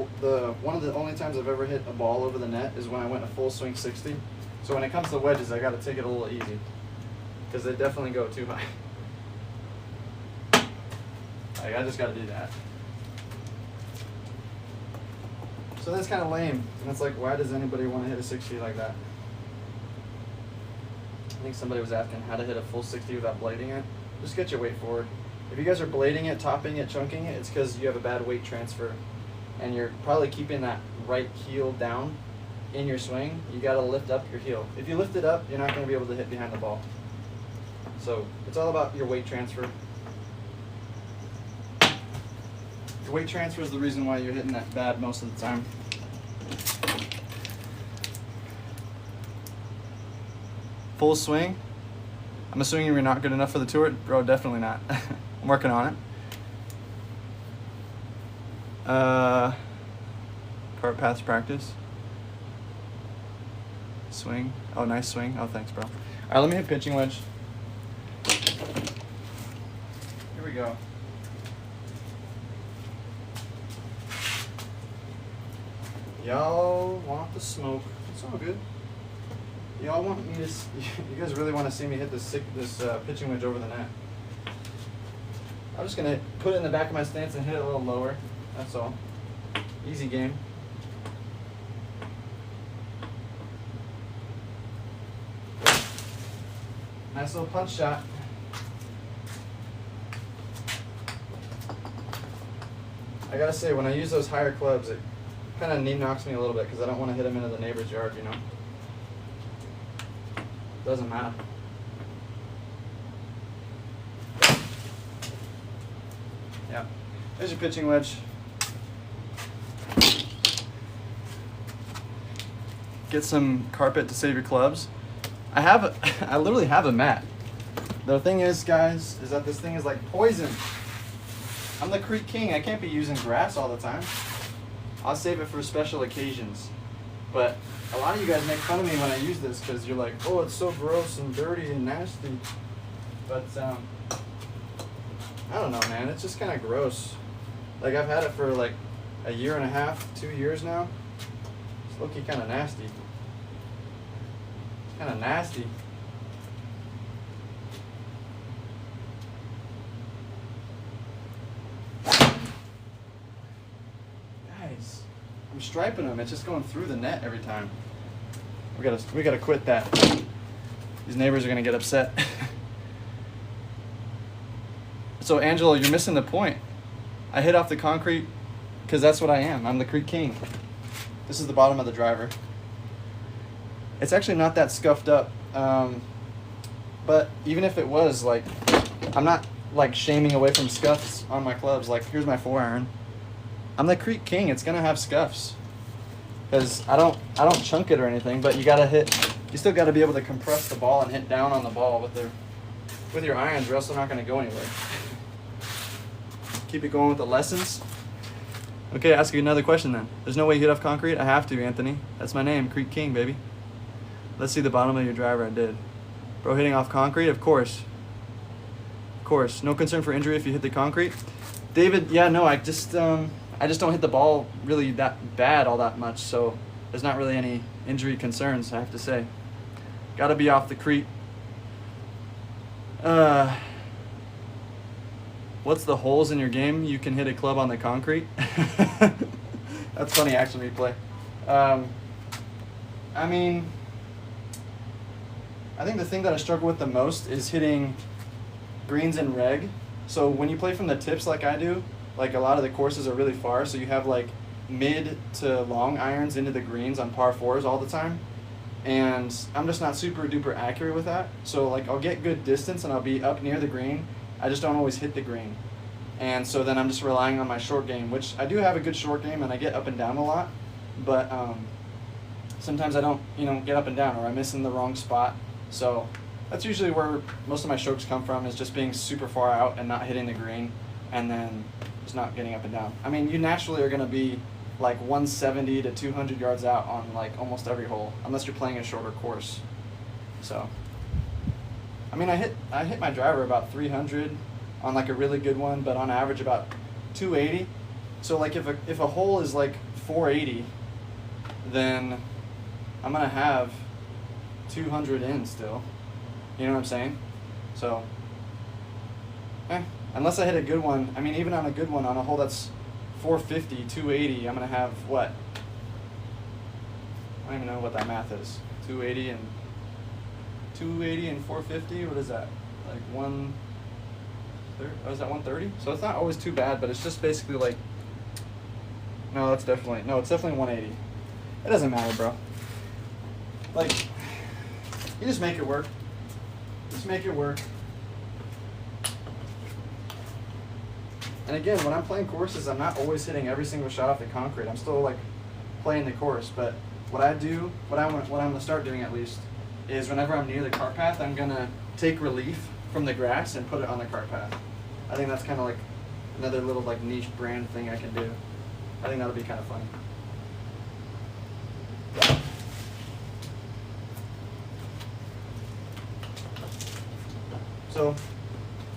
one of the only times I've ever hit a ball over the net is when I went a full swing 60. So when it comes to wedges, I got to take it a little easy because they definitely go too high. Like, I just got to do that. So that's kind of lame. And it's like, why does anybody want to hit a 60 like that? I think somebody was asking how to hit a full 60 without blading it. Just get your weight forward. If you guys are blading it, topping it, chunking it, it's because you have a bad weight transfer. And you're probably keeping that right heel down in your swing. You got to lift up your heel. If you lift it up, you're not going to be able to hit behind the ball. So it's all about your weight transfer. Your weight transfer is the reason why you're hitting that bad most of the time. Full swing. I'm assuming you're not good enough for the tour? Bro, definitely not. I'm working on it. Cart paths practice. Swing. Oh, nice swing. Oh, thanks, bro. All right, let me hit pitching wedge. Here we go. Y'all want the smoke. It's all good. Y'all want me to? You guys really want to see me hit this pitching wedge over the net? I'm just gonna put it in the back of my stance and hit it a little lower. That's all. Easy game. Nice little punch shot. I gotta say, when I use those higher clubs, it kind of knee knocks me a little bit because I don't want to hit them into the neighbor's yard, you know? Doesn't matter. Yeah. There's your pitching wedge. Get some carpet to save your clubs. I literally have a mat. The thing is, guys, is that this thing is like poison. I'm the Creek King. I can't be using grass all the time. I'll save it for special occasions. But a lot of you guys make fun of me when I use this because you're like, oh, it's so gross and dirty and nasty. But I don't know, man. It's just kind of gross. Like, I've had it for like a year and a half, 2 years now. It's looking kind of nasty. Kind of nasty. Guys, I'm striping them. It's just going through the net every time. We gotta quit that. These neighbors are gonna get upset. So Angelo, you're missing the point. I hit off the concrete because that's what I am. I'm the Creek King. This is the bottom of the driver. It's actually not that scuffed up, but even if it was, like, I'm not like shaming away from scuffs on my clubs. Like, here's my 4-iron. I'm the Creek King. It's gonna have scuffs because I don't chunk it or anything. But you gotta hit. You still gotta be able to compress the ball and hit down on the ball with your irons, or else they're not gonna go anywhere. Keep it going with the lessons. Okay, ask you another question then. There's no way you hit off concrete? I have to, Anthony. That's my name, Creek King, baby. Let's see the bottom of your driver. I did. Bro, hitting off concrete? Of course. Of course. No concern for injury if you hit the concrete? David, yeah, no, I just don't hit the ball really that bad all that much, so there's not really any injury concerns, I have to say. Gotta be off the crete. What's the holes in your game? You can hit a club on the concrete. That's funny action replay. I mean, I think the thing that I struggle with the most is hitting greens in reg. So when you play from the tips like I do, like a lot of the courses are really far, so you have like mid to long irons into the greens on par 4s all the time. And I'm just not super duper accurate with that. So like I'll get good distance and I'll be up near the green. I just don't always hit the green. And so then I'm just relying on my short game, which I do have a good short game and I get up and down a lot. But sometimes I don't, get up and down, or I miss in the wrong spot. So that's usually where most of my strokes come from, is just being super far out and not hitting the green, and then just not getting up and down. I mean, you naturally are going to be like 170 to 200 yards out on like almost every hole, unless you're playing a shorter course. So, I mean, I hit my driver about 300 on like a really good one, but on average about 280. So like if a hole is like 480, then I'm gonna have 200 in still. You know what I'm saying? So, unless I hit a good one, I mean, even on a good one, on a hole that's 450, 280, I'm gonna have what? I don't even know what that math is. 280 and 450. What is that? Like 130? Oh, is that 130? So it's not always too bad, but it's just basically like. No, it's definitely 180. It doesn't matter, bro. Like, you just make it work. Just make it work. And again, when I'm playing courses, I'm not always hitting every single shot off the concrete. I'm still like playing the course. But what I'm gonna start doing at least, is whenever I'm near the cart path, I'm gonna take relief from the grass and put it on the cart path. I think that's kind of like another little like niche brand thing I can do. I think that'll be kind of funny. So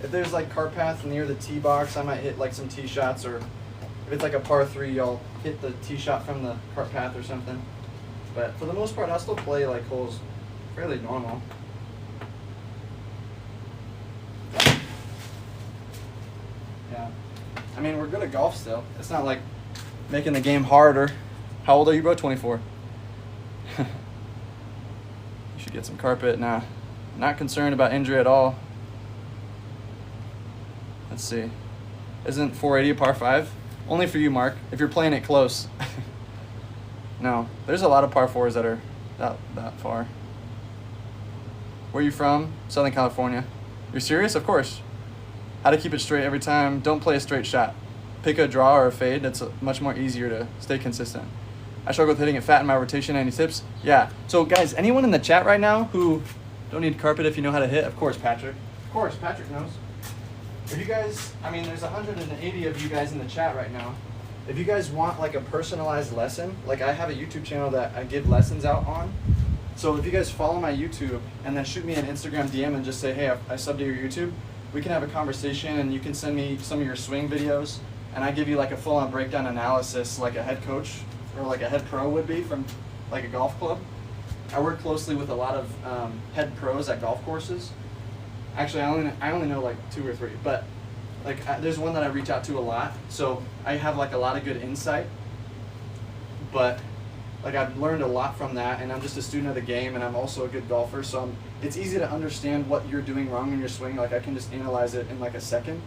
if there's like cart path near the tee box, I might hit like some tee shots, or if it's like a par 3, I'll hit the tee shot from the cart path or something. But for the most part, I'll still play like holes fairly normal. Yeah, I mean, we're good at golf still. It's not like making the game harder. How old are you, bro? 24. You should get some carpet. Nah, not concerned about injury at all. Let's see. Isn't 480 a par 5? Only for you, Mark, if you're playing it close. No, there's a lot of par 4s that are that far. Where are you from? Southern California. You're serious? Of course. How to keep it straight every time. Don't play a straight shot. Pick a draw or a fade. That's much more easier to stay consistent. I struggle with hitting it fat in my rotation. Any tips? Yeah. So guys, anyone in the chat right now who don't need carpet if you know how to hit? Of course, Patrick. Of course, Patrick knows. If you guys, I mean, there's 180 of you guys in the chat right now. If you guys want like a personalized lesson, like I have a YouTube channel that I give lessons out on. So if you guys follow my YouTube and then shoot me an Instagram DM and just say, hey, I subbed to your YouTube, we can have a conversation and you can send me some of your swing videos and I give you like a full-on breakdown analysis like a head coach or like a head pro would be from like a golf club. I work closely with a lot of head pros at golf courses. Actually, I only know like 2 or 3, but like there's one that I reach out to a lot. So I have like a lot of good insight, but like I've learned a lot from that, and I'm just a student of the game, and I'm also a good golfer. So it's easy to understand what you're doing wrong in your swing. Like I can just analyze it in like a second,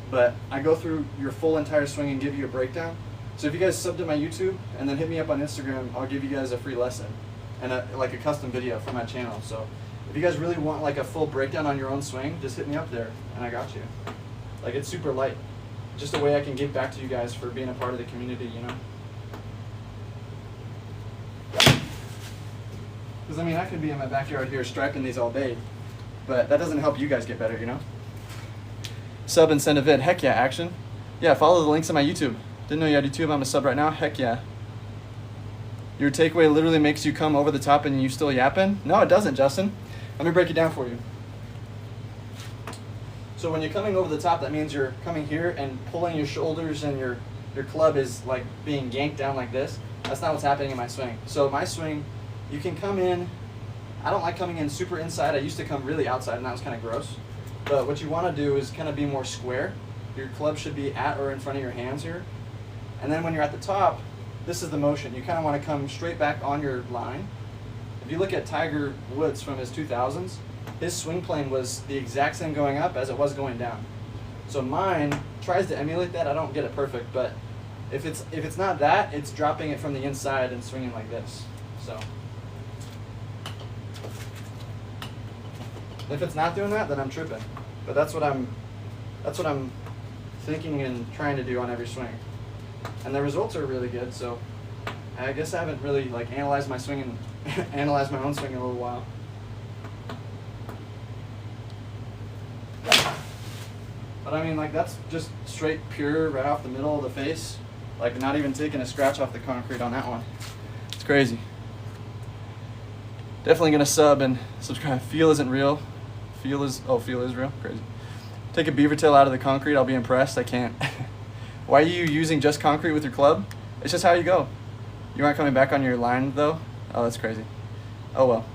but I go through your full entire swing and give you a breakdown. So if you guys sub to my YouTube and then hit me up on Instagram, I'll give you guys a free lesson and like a custom video for my channel. So if you guys really want like a full breakdown on your own swing, just hit me up there and I got you. Like it's super light. Just a way I can give back to you guys for being a part of the community, you know? Because I mean, I could be in my backyard here striping these all day, but that doesn't help you guys get better, you know? Sub and send a vid. Heck yeah, action. Yeah, follow the links on my YouTube. Didn't know you had YouTube. I'm a sub right now. Heck yeah. Your takeaway literally makes you come over the top and you still yapping? No, it doesn't, Justin. Let me break it down for you. So when you're coming over the top, that means you're coming here and pulling your shoulders and your club is like being yanked down like this. That's not what's happening in my swing. So my swing, you can come in, I don't like coming in super inside. I used to come really outside and that was kind of gross. But what you want to do is kind of be more square. Your club should be at or in front of your hands here. And then when you're at the top, this is the motion. You kind of want to come straight back on your line. If you look at Tiger Woods from his 2000s, his swing plane was the exact same going up as it was going down. So mine tries to emulate that. I don't get it perfect, but if it's not that, it's dropping it from the inside and swinging like this. So if it's not doing that, then I'm tripping. But that's what I'm thinking and trying to do on every swing. And the results are really good, so I guess I haven't really like analyzed my swing and analyzed my own swing in a little while. But I mean, like that's just straight pure right off the middle of the face, like not even taking a scratch off the concrete on that one. It's crazy. Definitely gonna sub and subscribe. Feel isn't real. Feel is real. Crazy. Take a beaver tail out of the concrete. I'll be impressed. I can't. Why are you using just concrete with your club? It's just how you go. You aren't coming back on your line though? Oh, that's crazy. Oh well.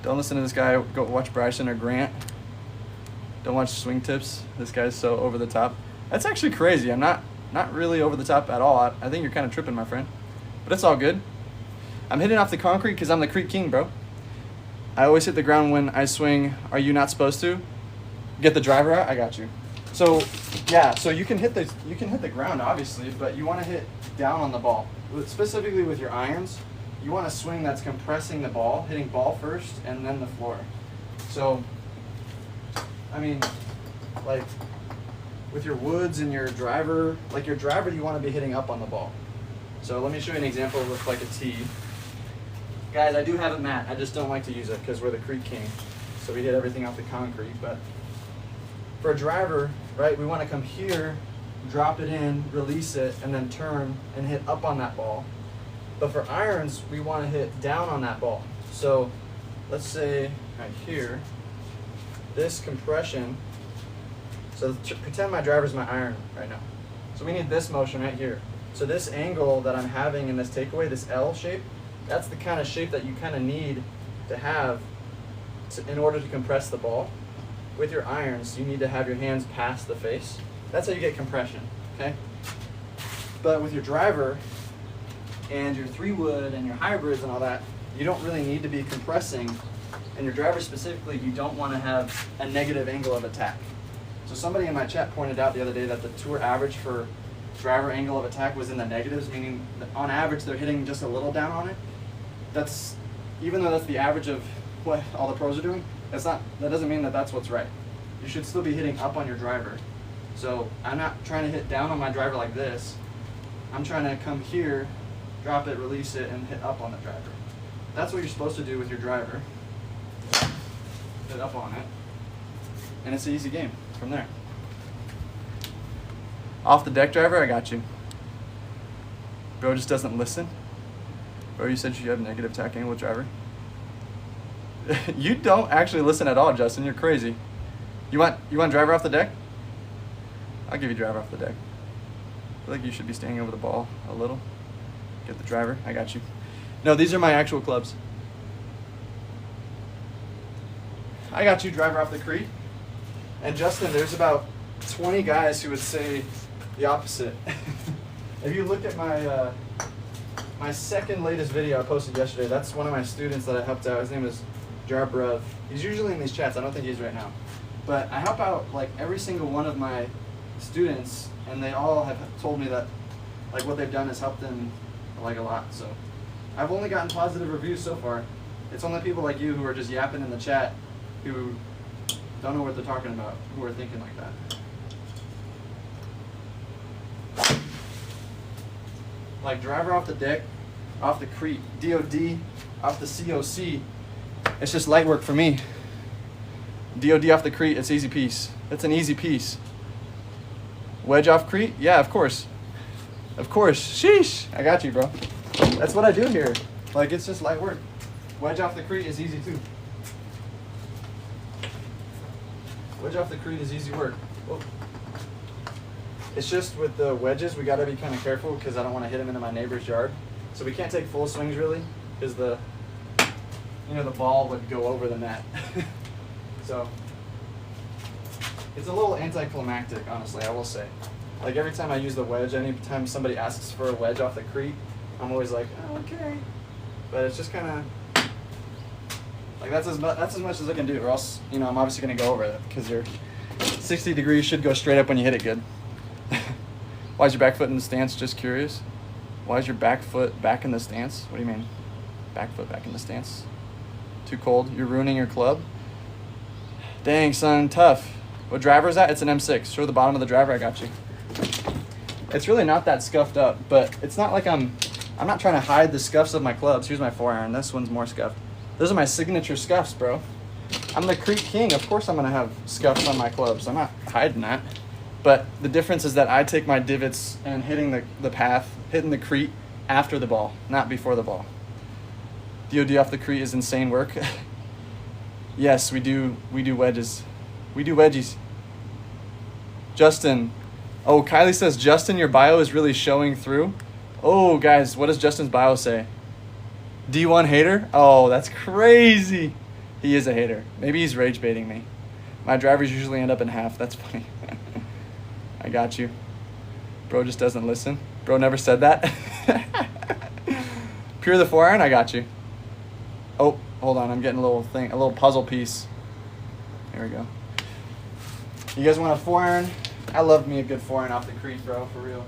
Don't listen to this guy. Go watch Bryson or Grant. Don't watch swing tips. This guy's so over the top. That's actually crazy. I'm not really over the top at all. I think you're kind of tripping, my friend. But it's all good. I'm hitting off the concrete because I'm the creek king, bro. I always hit the ground when I swing. Are you not supposed to? Get the driver out? I got you. So, yeah, so you can hit the ground, obviously, but you want to hit down on the ball. Specifically with your irons, you want a swing that's compressing the ball, hitting ball first, and then the floor. So, I mean, like, with your woods and your driver, like your driver, you want to be hitting up on the ball. So let me show you an example with like a tee. Guys, I do have a mat. I just don't like to use it because we're the creek king. So we hit everything off the concrete. But for a driver, right, we want to come here, drop it in, release it, and then turn and hit up on that ball. But for irons, we want to hit down on that ball. So let's say right here, this compression. So pretend my driver's my iron right now. So we need this motion right here. So this angle that I'm having in this takeaway, this L shape, that's the kind of shape that you kind of need to have in order to compress the ball. With your irons, you need to have your hands past the face. That's how you get compression, okay? But with your driver and your 3-wood and your hybrids and all that, you don't really need to be compressing. And your driver specifically, you don't want to have a negative angle of attack. So somebody in my chat pointed out the other day that the tour average for driver angle of attack was in the negatives, meaning that on average they're hitting just a little down on it. That's, even though that's the average of what all the pros are doing, that doesn't mean that that's what's right. You should still be hitting up on your driver. So I'm not trying to hit down on my driver like this. I'm trying to come here, drop it, release it, and hit up on the driver. That's what you're supposed to do with your driver. Hit up on it. And it's an easy game from there. Off the deck driver, I got you. Bro just doesn't listen. Bro, you said you have negative attack angle with driver. You don't actually listen at all, Justin. You're crazy. You want driver off the deck? I'll give you driver off the deck. I feel like you should be staying over the ball a little. Get the driver. I got you. No, these are my actual clubs. I got you, driver off the creek. And Justin, there's about 20 guys who would say the opposite. If you look at my my second latest video I posted yesterday, that's one of my students that I helped out. His name is Jarbrev. He's usually in these chats. I don't think he's right now. But I help out like every single one of my students, and they all have told me that like what they've done has helped them like a lot. So I've only gotten positive reviews so far. It's only people like you who are just yapping in the chat who don't know what they're talking about, who are thinking like that. Like driver off the deck, off the creek, DOD, off the COC. It's just light work for me. DOD off the creek, it's easy piece. It's an easy piece. Wedge off creek? Yeah, of course. Of course. Sheesh. I got you, bro. That's what I do here. Like, it's just light work. Wedge off the creek is easy too. Wedge off the creek is easy work. Whoa. It's just with the wedges, we gotta be kind of careful because I don't want to hit them into my neighbor's yard. So we can't take full swings really, because the ball would go over the net. So it's a little anticlimactic, honestly, I will say. Like every time I use the wedge, anytime somebody asks for a wedge off the creek, I'm always like, oh, okay. But it's just kind of like that's as much as I can do, or else I'm obviously gonna go over it because your 60 degrees should go straight up when you hit it good. Why is your back foot in the stance? Just curious. Why is your back foot back in the stance? What do you mean? Back foot back in the stance? Too cold? You're ruining your club? Dang, son, tough. What driver is that? It's an M6. Show the bottom of the driver. I got you. It's really not that scuffed up, but it's not like I'm not trying to hide the scuffs of my clubs. Here's my 4-iron. This one's more scuffed. Those are my signature scuffs, bro. I'm the creek king. Of course I'm going to have scuffs on my clubs. I'm not hiding that. But the difference is that I take my divots and hitting the path, hitting the creek after the ball, not before the ball. DOD off the creek is insane work. Yes, we do wedges. We do wedgies. Justin. Oh, Kylie says, Justin, your bio is really showing through. Oh, guys, what does Justin's bio say? D1 hater? Oh, that's crazy. He is a hater. Maybe he's rage baiting me. My drivers usually end up in half. That's funny. I got you. Bro just doesn't listen. Bro never said that. Pure the 4-iron, I got you. Oh, hold on, I'm getting a little puzzle piece. There we go. You guys want a 4-iron? I love me a good 4-iron off the Crete, bro, for real.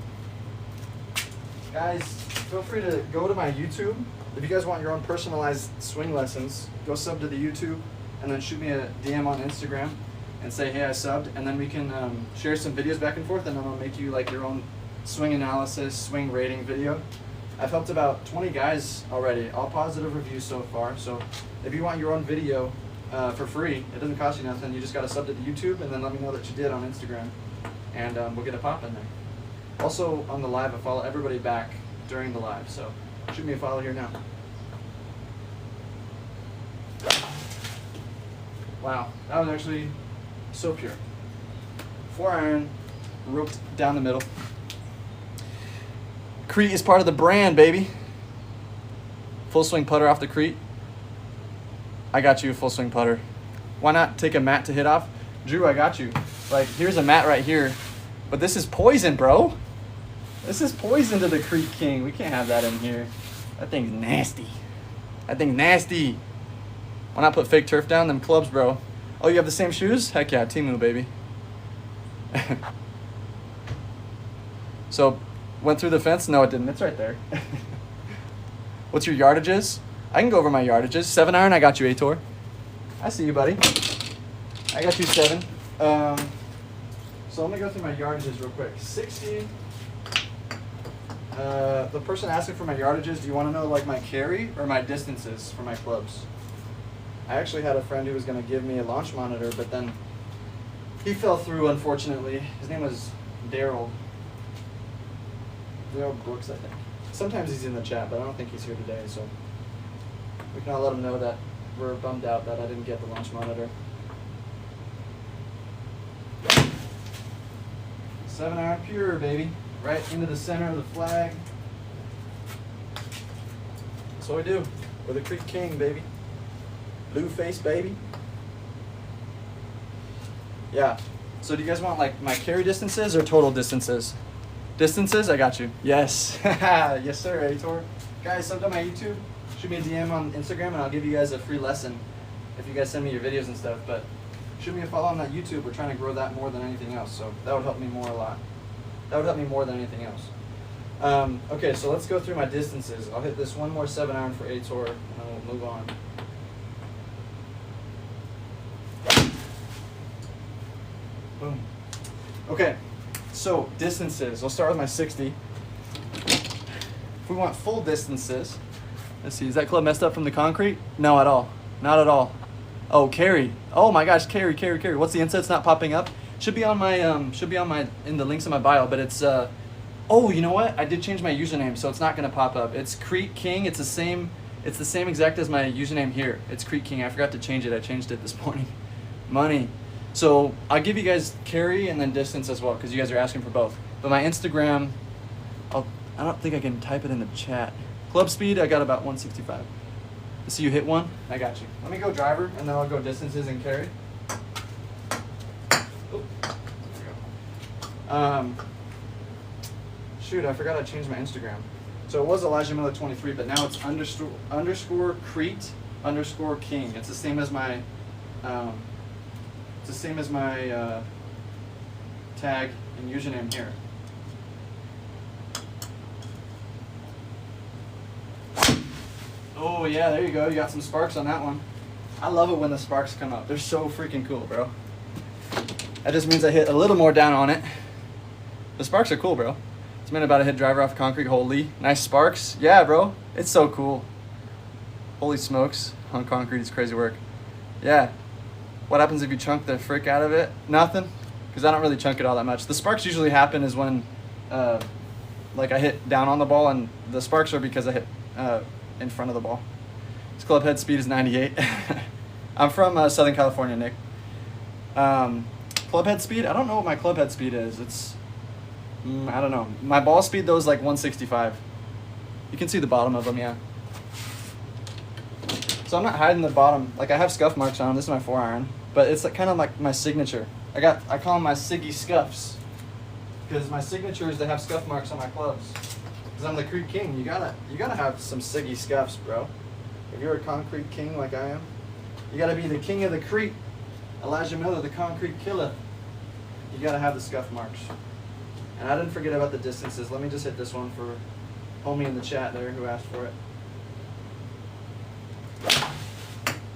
Guys, feel free to go to my YouTube. If you guys want your own personalized swing lessons, go sub to the YouTube and then shoot me a DM on Instagram and say, hey, I subbed, and then we can share some videos back and forth, and then I'll make you like your own swing analysis, swing rating video. I've helped about 20 guys already, all positive reviews so far. So if you want your own video for free, it doesn't cost you nothing. You just got to sub to the YouTube and then let me know that you did on Instagram, and we'll get a pop in there. Also on the live, I follow everybody back during the live, so shoot me a follow here now. Wow, that was actually so pure. 4-iron, roped down the middle. Crete is part of the brand, baby. Full swing putter off the Crete. I got you a full swing putter. Why not take a mat to hit off? Drew, I got you. Like, here's a mat right here. But this is poison, bro. This is poison to the Crete King. We can't have that in here. That thing's nasty. That thing's nasty. Why not put fake turf down? Them clubs, bro. Oh, you have the same shoes? Heck yeah, Timu, baby. So, went through the fence? No, it didn't. It's right there. What's your yardages? I can go over my yardages. 7-iron, I got you, Aitor. I see you, buddy. I got you 7. So let me go through my yardages real quick. 60. The person asking for my yardages, do you want to know like my carry or my distances for my clubs? I actually had a friend who was going to give me a launch monitor, but then he fell through, unfortunately. His name was Daryl. Daryl Brooks, I think. Sometimes he's in the chat, but I don't think he's here today, so we can all let him know that we're bummed out that I didn't get the launch monitor. 7-iron pure, baby. Right into the center of the flag. That's what we do. We're the Crete King, baby. Blue face, baby. Yeah. So do you guys want like my carry distances or total distances? Distances? I got you. Yes. Yes, sir, Aitor. Guys, sub to my YouTube. Shoot me a DM on Instagram and I'll give you guys a free lesson if you guys send me your videos and stuff. But shoot me a follow on that YouTube. We're trying to grow that more than anything else. So that would help me more a lot. That would help me more than anything else. Okay, so let's go through my distances. I'll hit this one more 7-iron for Aitor and then we'll move on. Boom. Okay, so distances. I'll start with my 60. If we want full distances, let's see, is that club messed up from the concrete? No, at all. Not at all. Oh, carry. Oh my gosh, carry. What's the inside? It's not popping up. Should be on my in the links in my bio, but it's oh, you know what? I did change my username, so it's not gonna pop up. It's Crete King. It's the same exact as my username here. It's Crete King. I forgot to change it. I changed it this morning. Money. So I'll give you guys carry and then distance as well, because you guys are asking for both. But my Instagram, I don't think I can type it in the chat. Club speed, I got about 165. So you hit one? I got you. Let me go driver, and then I'll go distances and carry. Oh, there we go. Shoot, I forgot I changed my Instagram. So it was Elijah Miller 23, but now it's underscore Crete underscore King. It's the same as my tag and username here. Oh yeah, there you go. You got some sparks on that one. I love it when the sparks come up. They're so freaking cool, bro. That just means I hit a little more down on it. The sparks are cool, bro. It's been about to hit driver off concrete. Holy, nice sparks. Yeah, bro. It's so cool. Holy smokes. On concrete is crazy work. Yeah. What happens if you chunk the frick out of it? Nothing. Because I don't really chunk it all that much. The sparks usually happen is when like I hit down on the ball, and the sparks are because I hit in front of the ball. This club head speed is 98. I'm from Southern California, Nick. Club head speed? I don't know what my club head speed is. It's, I don't know. My ball speed though is like 165. You can see the bottom of them, yeah. So I'm not hiding the bottom. Like I have scuff marks on them. This is my 4-iron, but it's like kind of like my signature. I call them my Siggy scuffs, because my signature is to have scuff marks on my clubs. Does because I'm the Creek King. You gotta have some siggy scuffs, bro. If you're a concrete king like I am, you gotta be the king of the creek. Elijah Miller, the concrete killer. You gotta have the scuff marks. And I didn't forget about the distances. Let me just hit this one for homie in the chat there who asked for it.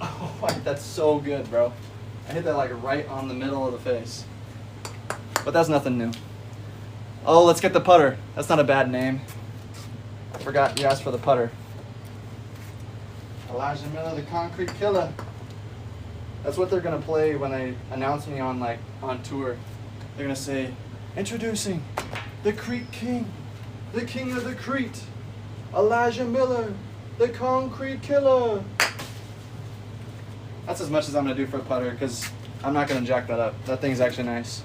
Oh, that's so good, bro. I hit that like right on the middle of the face. But that's nothing new. Oh, let's get the putter. That's not a bad name. I forgot you asked for the putter. Elijah Miller, the concrete killer. That's what they're gonna play when they announce me on tour. They're gonna say, introducing the Creek King, the king of the Crete, Elijah Miller, the concrete killer. That's as much as I'm gonna do for a putter because I'm not gonna jack that up. That thing's actually nice.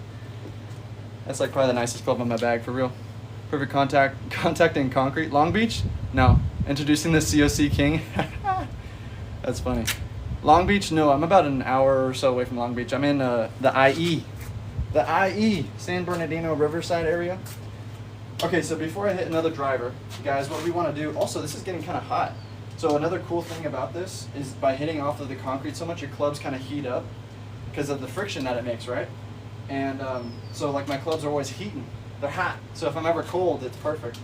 That's like probably the nicest club in my bag, for real. Perfect contact in concrete. Long Beach? No. Introducing the COC King. That's funny. Long Beach? No, I'm about an hour or so away from Long Beach. I'm in the IE. The IE, San Bernardino Riverside area. Okay, so before I hit another driver, guys, what we want to do, also this is getting kind of hot. So another cool thing about this is by hitting off of the concrete so much, your clubs kind of heat up because of the friction that it makes, right? And so like my clubs are always heating. They're hot. So if I'm ever cold, it's perfect.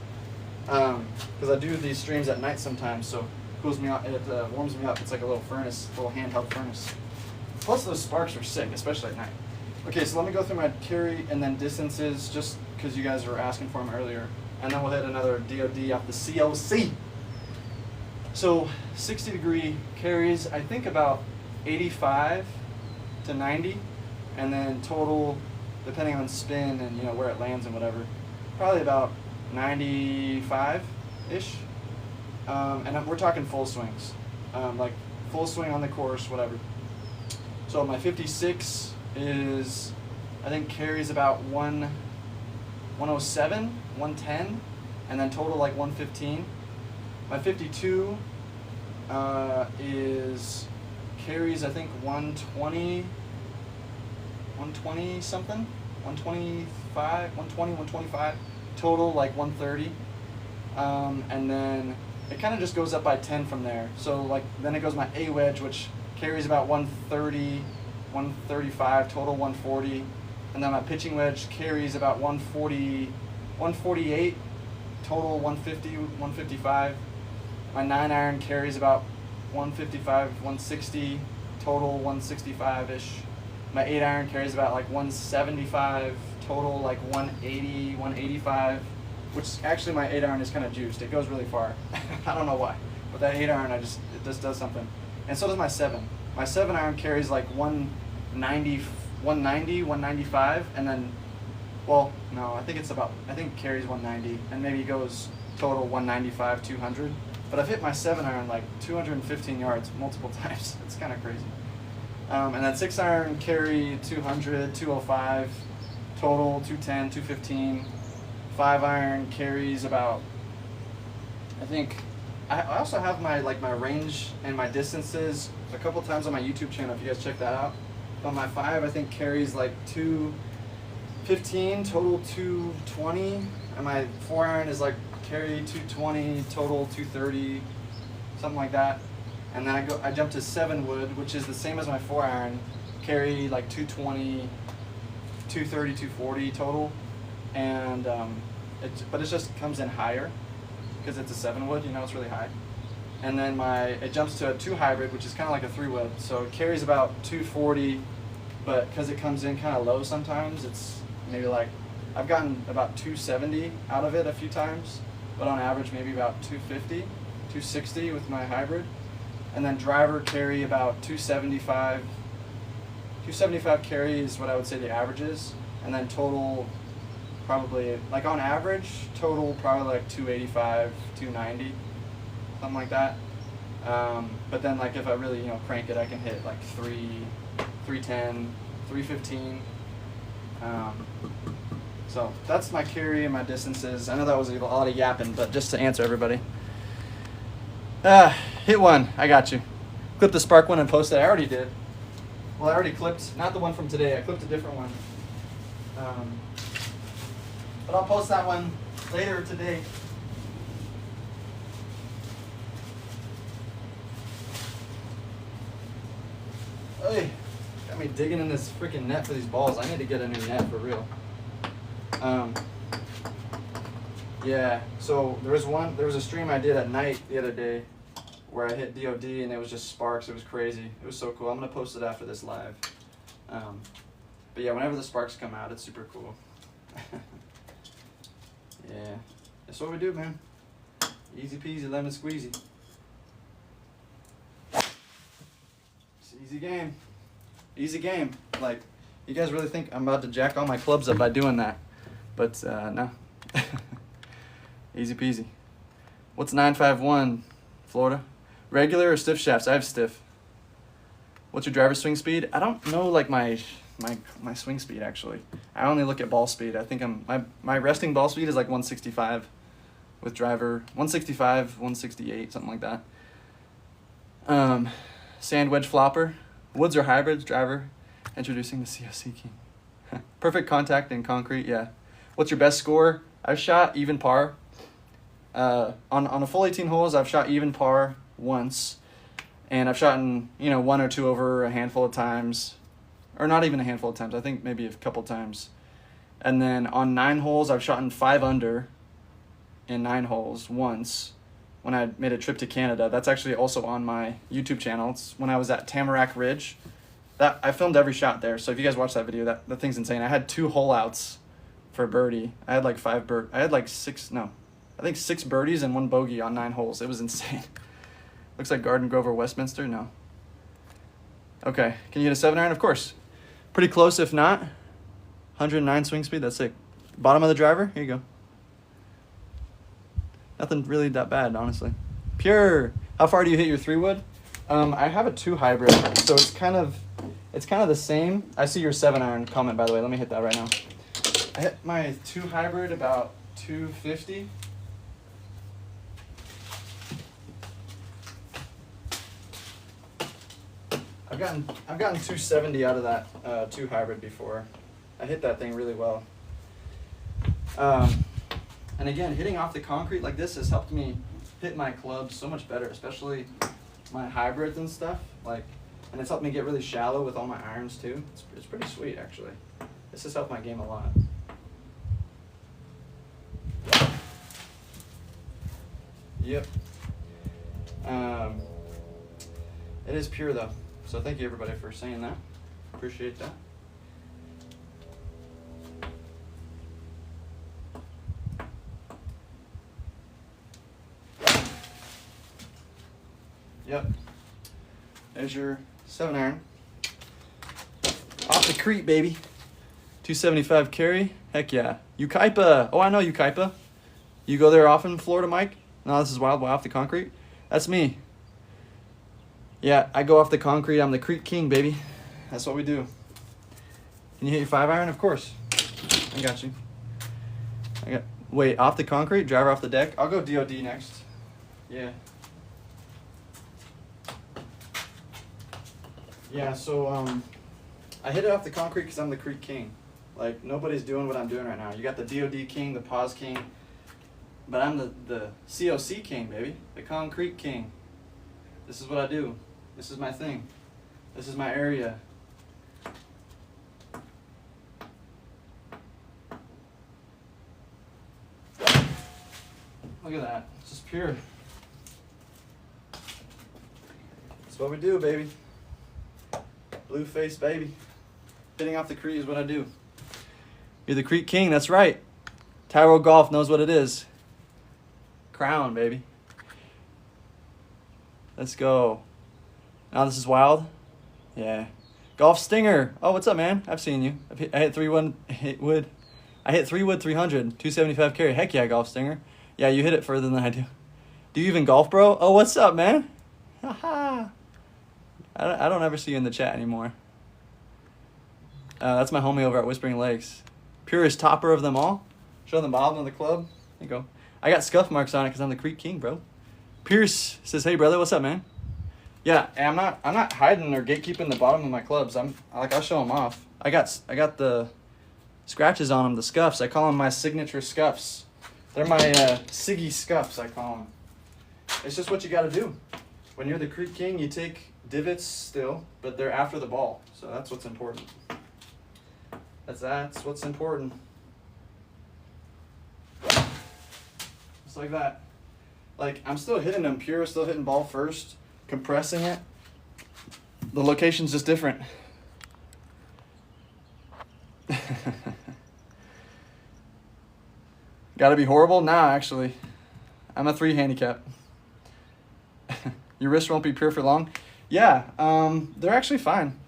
Because I do these streams at night sometimes, so it cools me out, it warms me up. It's like a little furnace, little handheld furnace. Plus those sparks are sick, especially at night. Okay, so let me go through my carry and then distances just because you guys were asking for them earlier. And then we'll hit another DOD off the COC. So 60 degree carries, I think about 85 to 90. And then total, depending on spin and you know where it lands and whatever, probably about 95-ish. And we're talking full swings, like full swing on the course, whatever. So my 56 is, I think carries about 107, 110, and then total like 115. My 52 is carries, I think 120 something, 125, 120, 125, total like 130. And then it kind of just goes up by 10 from there. So like then it goes my A wedge, which carries about 130, 135, total 140. And then my pitching wedge carries about 140, 148, total 150, 155. My 9 iron carries about 155, 160, total 165-ish. My 8 iron carries about like 175, total like 180, 185, which actually my 8 iron is kind of juiced. It goes really far. I don't know why, but that 8 iron, it just does something. And so does my 7. My 7 iron carries like 190, 195, and then, well, no, I think it carries 190, and maybe goes total 195, 200. But I've hit my 7 iron like 215 yards multiple times. It's kind of crazy. And then 6 iron carry 200, 205, total 210, 215. 5 iron carries about, I think, I also have my range and my distances a couple times on my YouTube channel if you guys check that out. But my 5 I think carries like 215, total 220, and my 4 iron is like carry 220, total 230, something like that. And then I jump to 7 wood, which is the same as my 4 iron, carry like 220, 230, 240 total, and but it just comes in higher because it's a 7 wood, you know, it's really high. And then it jumps to a 2 hybrid, which is kind of like a 3 wood, so it carries about 240, but because it comes in kind of low sometimes, it's maybe like, I've gotten about 270 out of it a few times, but on average maybe about 250, 260 with my hybrid. And then driver carry about 275. 275 carry is what I would say the average is. And then total probably, like on average, total probably like 285, 290, something like that. But then like if I really, crank it, I can hit like 310, 315. So that's my carry and my distances. I know that was a lot of yapping, but just to answer everybody. Hit one. I got you. Clip the spark one and post it. I already did. Well, I already clipped, not the one from today. I clipped a different one. But I'll post that one later today. Hey, got me digging in this freaking net for these balls. I need to get a new net for real. Yeah, so there was a stream I did at night the other day where I hit DOD and it was just sparks. It was crazy. It was so cool. I'm going to post it after this live. But yeah, whenever the sparks come out, it's super cool. Yeah, that's what we do, man. Easy peasy, lemon squeezy. It's an easy game. Easy game. Like, you guys really think I'm about to jack all my clubs up by doing that? But no. Easy peasy. What's 951, Florida? Regular or stiff shafts? I have stiff. What's your driver swing speed? I don't know, like, my swing speed, actually. I only look at ball speed. I think my resting ball speed is like 165 with driver. 165, 168, something like that. Sand wedge flopper. Woods or hybrids, driver. Introducing the COC King. Perfect contact in concrete, yeah. What's your best score? I've shot even par. On a full 18 holes, I've shot even par once. And I've shot in, one or two over a handful of times. Or not even a handful of times. I think maybe a couple times. And then on 9 holes, I've shot in 5 under in 9 holes once when I made a trip to Canada. That's actually also on my YouTube channel. It's when I was at Tamarack Ridge. I filmed every shot there. So if you guys watch that video, that thing's insane. I had 2 hole outs for birdie. I had like 6 birdies and 1 bogey on 9 holes. It was insane. Looks like Garden Grove or Westminster. No. Okay. Can you hit a 7-iron? Of course. Pretty close if not. 109 swing speed. That's sick. Bottom of the driver. Here you go. Nothing really that bad, honestly. Pure. How far do you hit your 3-wood? I have a 2 hybrid, so it's kind of the same. I see your 7-iron comment, by the way. Let me hit that right now. I hit my 2 hybrid about 250. I've gotten 270 out of that 2 hybrid before. I hit that thing really well. And again, hitting off the concrete like this has helped me hit my clubs so much better, especially my hybrids and stuff. And it's helped me get really shallow with all my irons too. It's pretty sweet, actually. This has helped my game a lot. Yep. It is pure though. So thank you everybody for saying that. Appreciate that. Yep. There's your 7-iron. Off the creek, baby. 275 carry. Heck yeah. Ukaipa. Oh, I know Ukaipa. You go there often, Florida, Mike? No, this is Wild Boy off the concrete. That's me. Yeah, I go off the concrete. I'm the creek king, baby. That's what we do. Can you hit your 5-iron? Of course. I got you. Wait, off the concrete? Driver off the deck? I'll go DOD next. Yeah. Yeah, so I hit it off the concrete because I'm the creek king. Like, nobody's doing what I'm doing right now. You got the DOD king, the pause king, but I'm the COC king, baby. The concrete king. This is what I do. This is my thing. This is my area. Look at that. It's just pure. That's what we do, baby. Blue face, baby. Hitting off the creek is what I do. You're the creek king, that's right. Tyro Golf knows what it is. Crown, baby. Let's go. Now this is wild. Yeah. Golf Stinger. Oh, what's up, man? I've seen you. I hit 3-wood. I hit 3-wood 300, 275 carry. Heck yeah, Golf Stinger. Yeah, you hit it further than I do. Do you even golf, bro? Oh, what's up, man? Haha. I don't ever see you in the chat anymore. That's my homie over at Whispering Lakes. Purest topper of them all. Show them bottom of the club. There you go. I got scuff marks on it because I'm the creek king, bro. Pierce says, "Hey, brother, what's up, man?" Yeah, I'm not hiding or gatekeeping the bottom of my clubs. I'll show them off. I got the scratches on them, the scuffs. I call them my signature scuffs. They're my Siggy scuffs, I call them. It's just what you got to do. When you're the creek king, you take divots still, but they're after the ball. So that's what's important. That's what's important. Just like that. Like, I'm still hitting them pure, still hitting ball first, compressing it. The location's just different. Gotta be horrible? Nah, actually. I'm a 3 handicap. Your wrist won't be pure for long? Yeah, they're actually fine.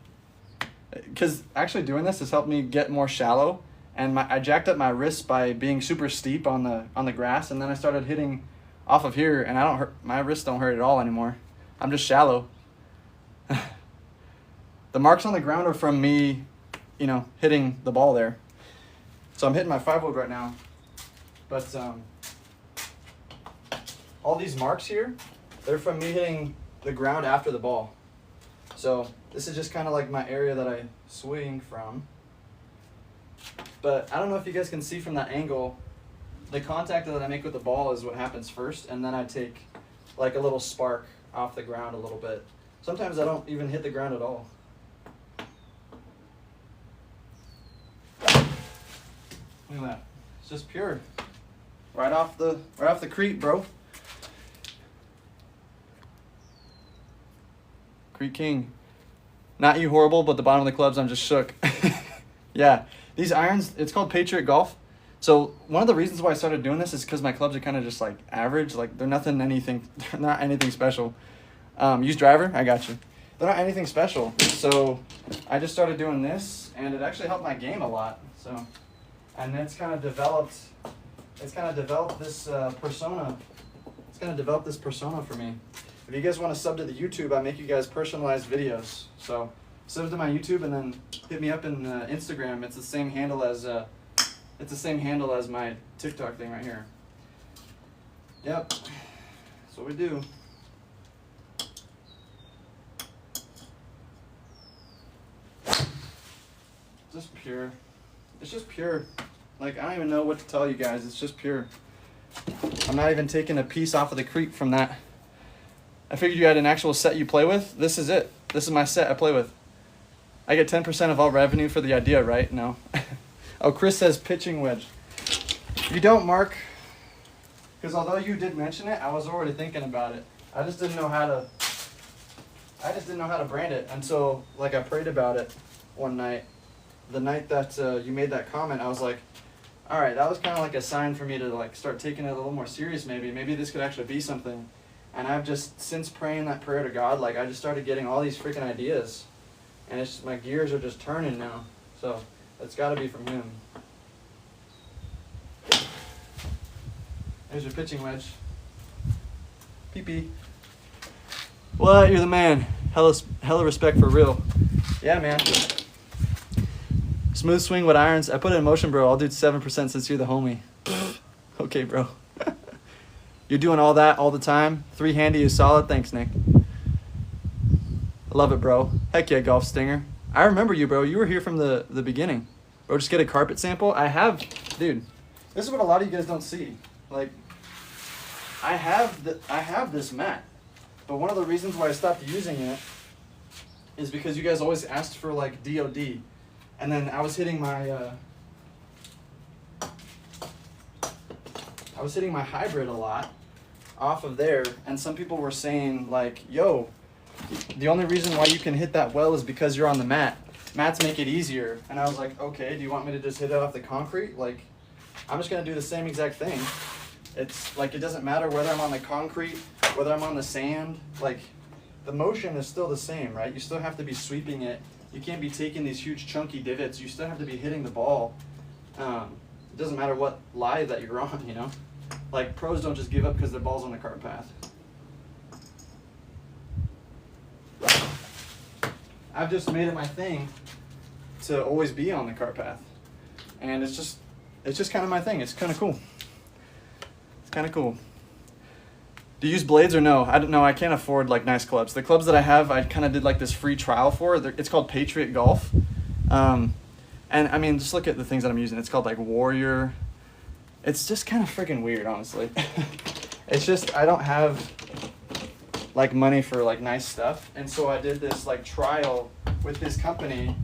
Because actually doing this has helped me get more shallow, and I jacked up my wrist by being super steep on the grass, and then I started hitting off of here, and my wrists don't hurt at all anymore. I'm just shallow. The marks on the ground are from me, hitting the ball there. So I'm hitting my 5-wood right now, but all these marks here, they're from me hitting the ground after the ball. So this is just kind of like my area that I swing from. But I don't know if you guys can see from that angle, the contact that I make with the ball is what happens first, and then I take like a little spark off the ground a little bit. Sometimes I don't even hit the ground at all. Look at that. It's just pure. Right off the creek, bro. Creek King. Not you horrible, but the bottom of the clubs, I'm just shook. Yeah. These irons, it's called Patriot Golf. So one of the reasons why I started doing this is because my clubs are kind of just like average. Like they're not anything special. Use driver, I got you. They're not anything special. So I just started doing this, and it actually helped my game a lot. So, and it's kind of developed this persona. It's kind of developed this persona for me. If you guys want to sub to the YouTube, I make you guys personalized videos. So sub to my YouTube and then hit me up in Instagram. It's the same handle as my TikTok thing right here. Yep, that's what we do. Just pure. It's just pure. Like, I don't even know what to tell you guys. It's just pure. I'm not even taking a piece off of the creep from that. I figured you had an actual set you play with. This is it. This is my set I play with. I get 10% of all revenue for the idea, right? No. Oh, Chris says pitching wedge. You don't, Mark. Because although you did mention it, I was already thinking about it. I just didn't know how to brand it until like I prayed about it one night. The night that you made that comment, I was like, all right, that was kind of like a sign for me to like start taking it a little more serious. Maybe this could actually be something. And I've just, since praying that prayer to God, like I just started getting all these freaking ideas, and it's just, my gears are just turning now. So it's got to be from Him. There's your pitching wedge. Pee-pee. What? You're the man. Hella respect for real. Yeah, man. Smooth swing with irons. I put it in motion, bro. I'll do 7% since you're the homie. Okay, bro. You're doing all that all the time. 3 handy is solid. Thanks, Nick. I love it, bro. Heck yeah, Golf Stinger. I remember you, bro. You were here from the beginning. Bro, just get a carpet sample. I have, dude. This is what a lot of you guys don't see. Like, I have this mat, but one of the reasons why I stopped using it is because you guys always asked for like DOD, and then I was hitting my hybrid a lot off of there, and some people were saying like, yo, the only reason why you can hit that well is because you're on the mat. Mats make it easier. And I was like, okay, do you want me to just hit it off the concrete? Like, I'm just gonna do the same exact thing. It's like, it doesn't matter whether I'm on the concrete, whether I'm on the sand, like the motion is still the same, right? You still have to be sweeping it. You can't be taking these huge chunky divots. You still have to be hitting the ball. It doesn't matter what lie that you're on, you know? Like, pros don't just give up because their ball's on the cart path. I've just made it my thing to always be on the cart path. And it's just kind of my thing. It's kind of cool. It's kind of cool. Do you use blades or no? I don't know. I can't afford like nice clubs. The clubs that I have, I kind of did like this free trial for. It's called Patriot Golf. And I mean, just look at the things that I'm using. It's called like Warrior. It's just kind of freaking weird, honestly. It's just, I don't have like money for like nice stuff. And so I did this like trial with this company,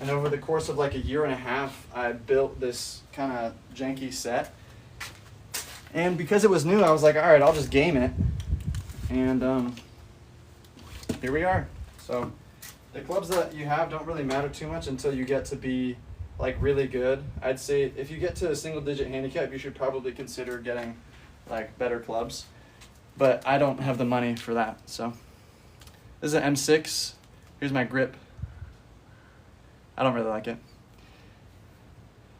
and over the course of like a year and a half, I built this kind of janky set. And because it was new, I was like, all right, I'll just game it. And here we are. So the clubs that you have don't really matter too much until you get to be like really good. I'd say if you get to a single digit handicap, you should probably consider getting like better clubs. But I don't have the money for that. So this is an M6. Here's my grip. I don't really like it.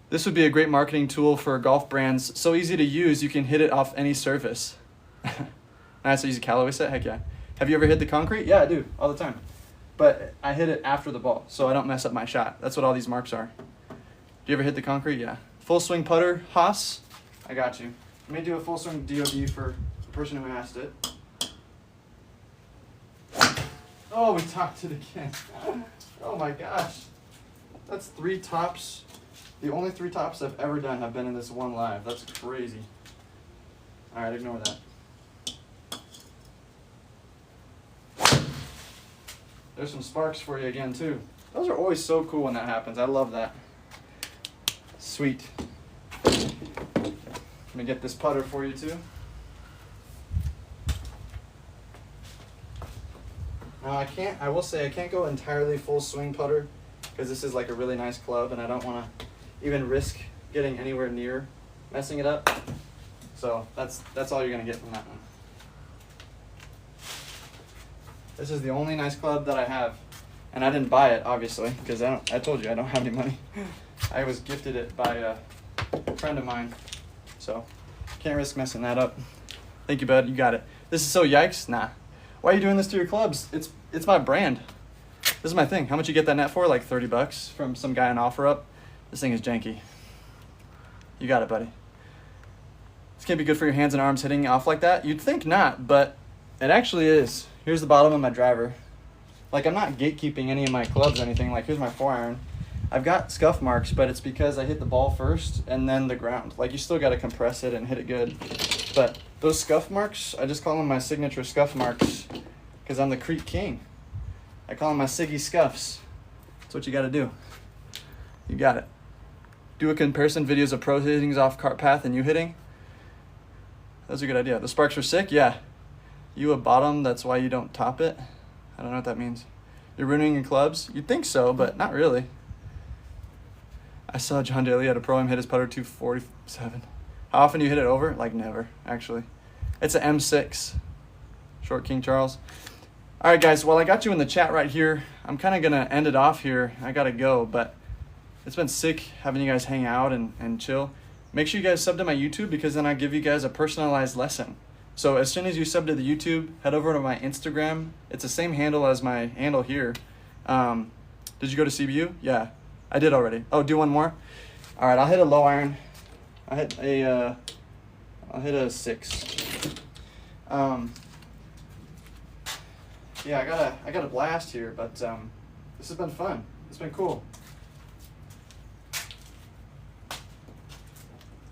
This would be a great marketing tool for golf brands. So easy to use, you can hit it off any surface. Nice, I use a Callaway set, heck yeah. Have you ever hit the concrete? Yeah, I do, all the time. But I hit it after the ball, so I don't mess up my shot. That's what all these marks are. Do you ever hit the concrete? Yeah. Full swing putter, Haas, I got you. Let me do a full swing DOD for the person who asked it. Oh, we topped it again. Oh my gosh. That's 3 tops. The only 3 tops I've ever done have been in this one live. That's crazy. All right, ignore that. There's some sparks for you again too. Those are always so cool when that happens. I love that. Sweet. Let me get this putter for you too. Now I will say I can't go entirely full swing putter because this is like a really nice club and I don't want to even risk getting anywhere near messing it up. So that's all you're gonna get from that one. This is the only nice club that I have, and I didn't buy it obviously because I told you I don't have any money. I was gifted it by a friend of mine, so can't risk messing that up. Thank you, bud. You got it. This is so yikes. Nah. Why are you doing this to your clubs? It's my brand. This is my thing. How much you get that net for? Like $30 from some guy on OfferUp. This thing is janky. You got it, buddy. This can't be good for your hands and arms hitting off like that. You'd think not, but it actually is. Here's the bottom of my driver. Like, I'm not gatekeeping any of my clubs or anything. Like, here's my 4-iron. I've got scuff marks, but it's because I hit the ball first and then the ground. Like, you still got to compress it and hit it good. But those scuff marks, I just call them my signature scuff marks because I'm the Creek King. I call them my Siggy Scuffs. That's what you got to do. You got it. Do a comparison videos of pro hittings off cart path and you hitting. That's a good idea. The sparks are sick? Yeah. You a bottom, that's why you don't top it? I don't know what that means. You're ruining your clubs? You'd think so, but not really. I saw John Daly at a pro-am hit his putter 247. How often do you hit it over? Like never, actually. It's an M6. Short King Charles. All right, guys, well, I got you in the chat right here. I'm kind of going to end it off here. I got to go, but it's been sick having you guys hang out and chill. Make sure you guys sub to my YouTube because then I give you guys a personalized lesson. So as soon as you sub to the YouTube, head over to my Instagram. It's the same handle as my handle here. Did you go to CBU? Yeah, I did already. Oh, do one more? All right, I'll hit a low iron. I'll hit a 6. Yeah, I got a blast here, but this has been fun. It's been cool.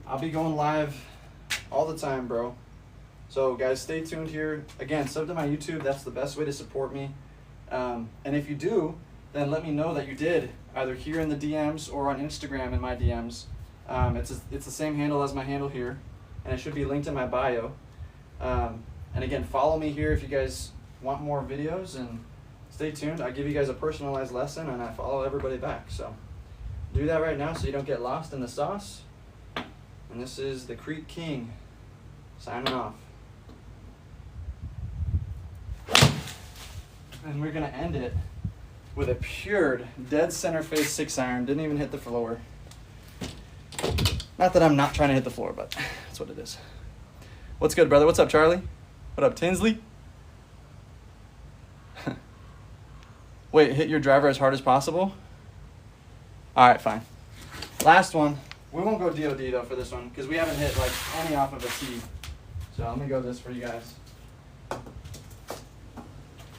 I'll be going live all the time, bro. So guys, stay tuned here. Again, sub to my YouTube. That's the best way to support me. And if you do, then let me know that you did, either here in the DMs or on Instagram in my DMs. It's the same handle as my handle here, and it should be linked in my bio. And again, follow me here if you guys want more videos, and stay tuned. I give you guys a personalized lesson, and I follow everybody back. So do that right now so you don't get lost in the sauce. And this is the Creek King signing off. And we're going to end it with a pure dead center face 6-iron. Didn't even hit the floor. Not that I'm not trying to hit the floor, but that's what it is. What's good, brother? What's up, Charlie? What up, Tinsley? Wait, hit your driver as hard as possible? All right, fine. Last one. We won't go DOD, though, for this one, because we haven't hit, like, any off of a tee. So let me go this for you guys.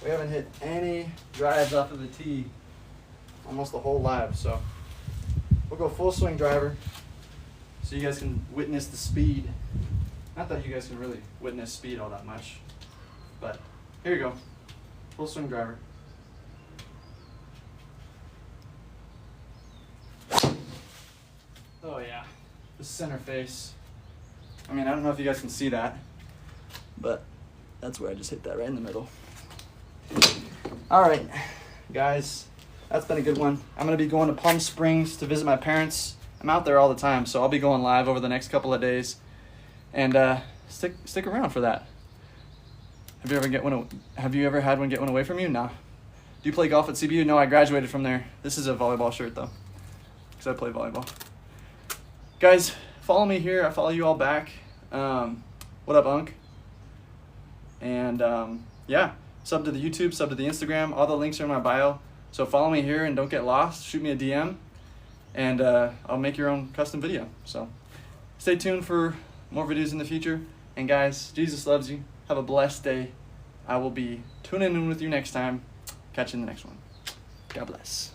We haven't hit any drives off of the tee almost the whole live, so we'll go full swing driver so you guys can witness the speed. Not that you guys can really witness speed all that much, but Here you go. Full swing driver. Oh yeah, the center face. I mean, I don't know if you guys can see that, but that's where I just hit that right in the middle. All right, guys, that's been a good one. I'm gonna be going to Palm Springs to visit my parents. I'm out there all the time, so I'll be going live over the next couple of days, and stick around for that. Have you ever had one get one away from you? No. Do you play golf at CBU? No, I graduated from there. This is a volleyball shirt though, because I play volleyball. Guys, follow me here. I follow you all back. What up, Unc? And yeah, sub to the YouTube, sub to the Instagram. All the links are in my bio. So follow me here and don't get lost. Shoot me a DM, and I'll make your own custom video. So stay tuned for more videos in the future. And guys, Jesus loves you. Have a blessed day. I will be tuning in with you next time. Catch you in the next one. God bless.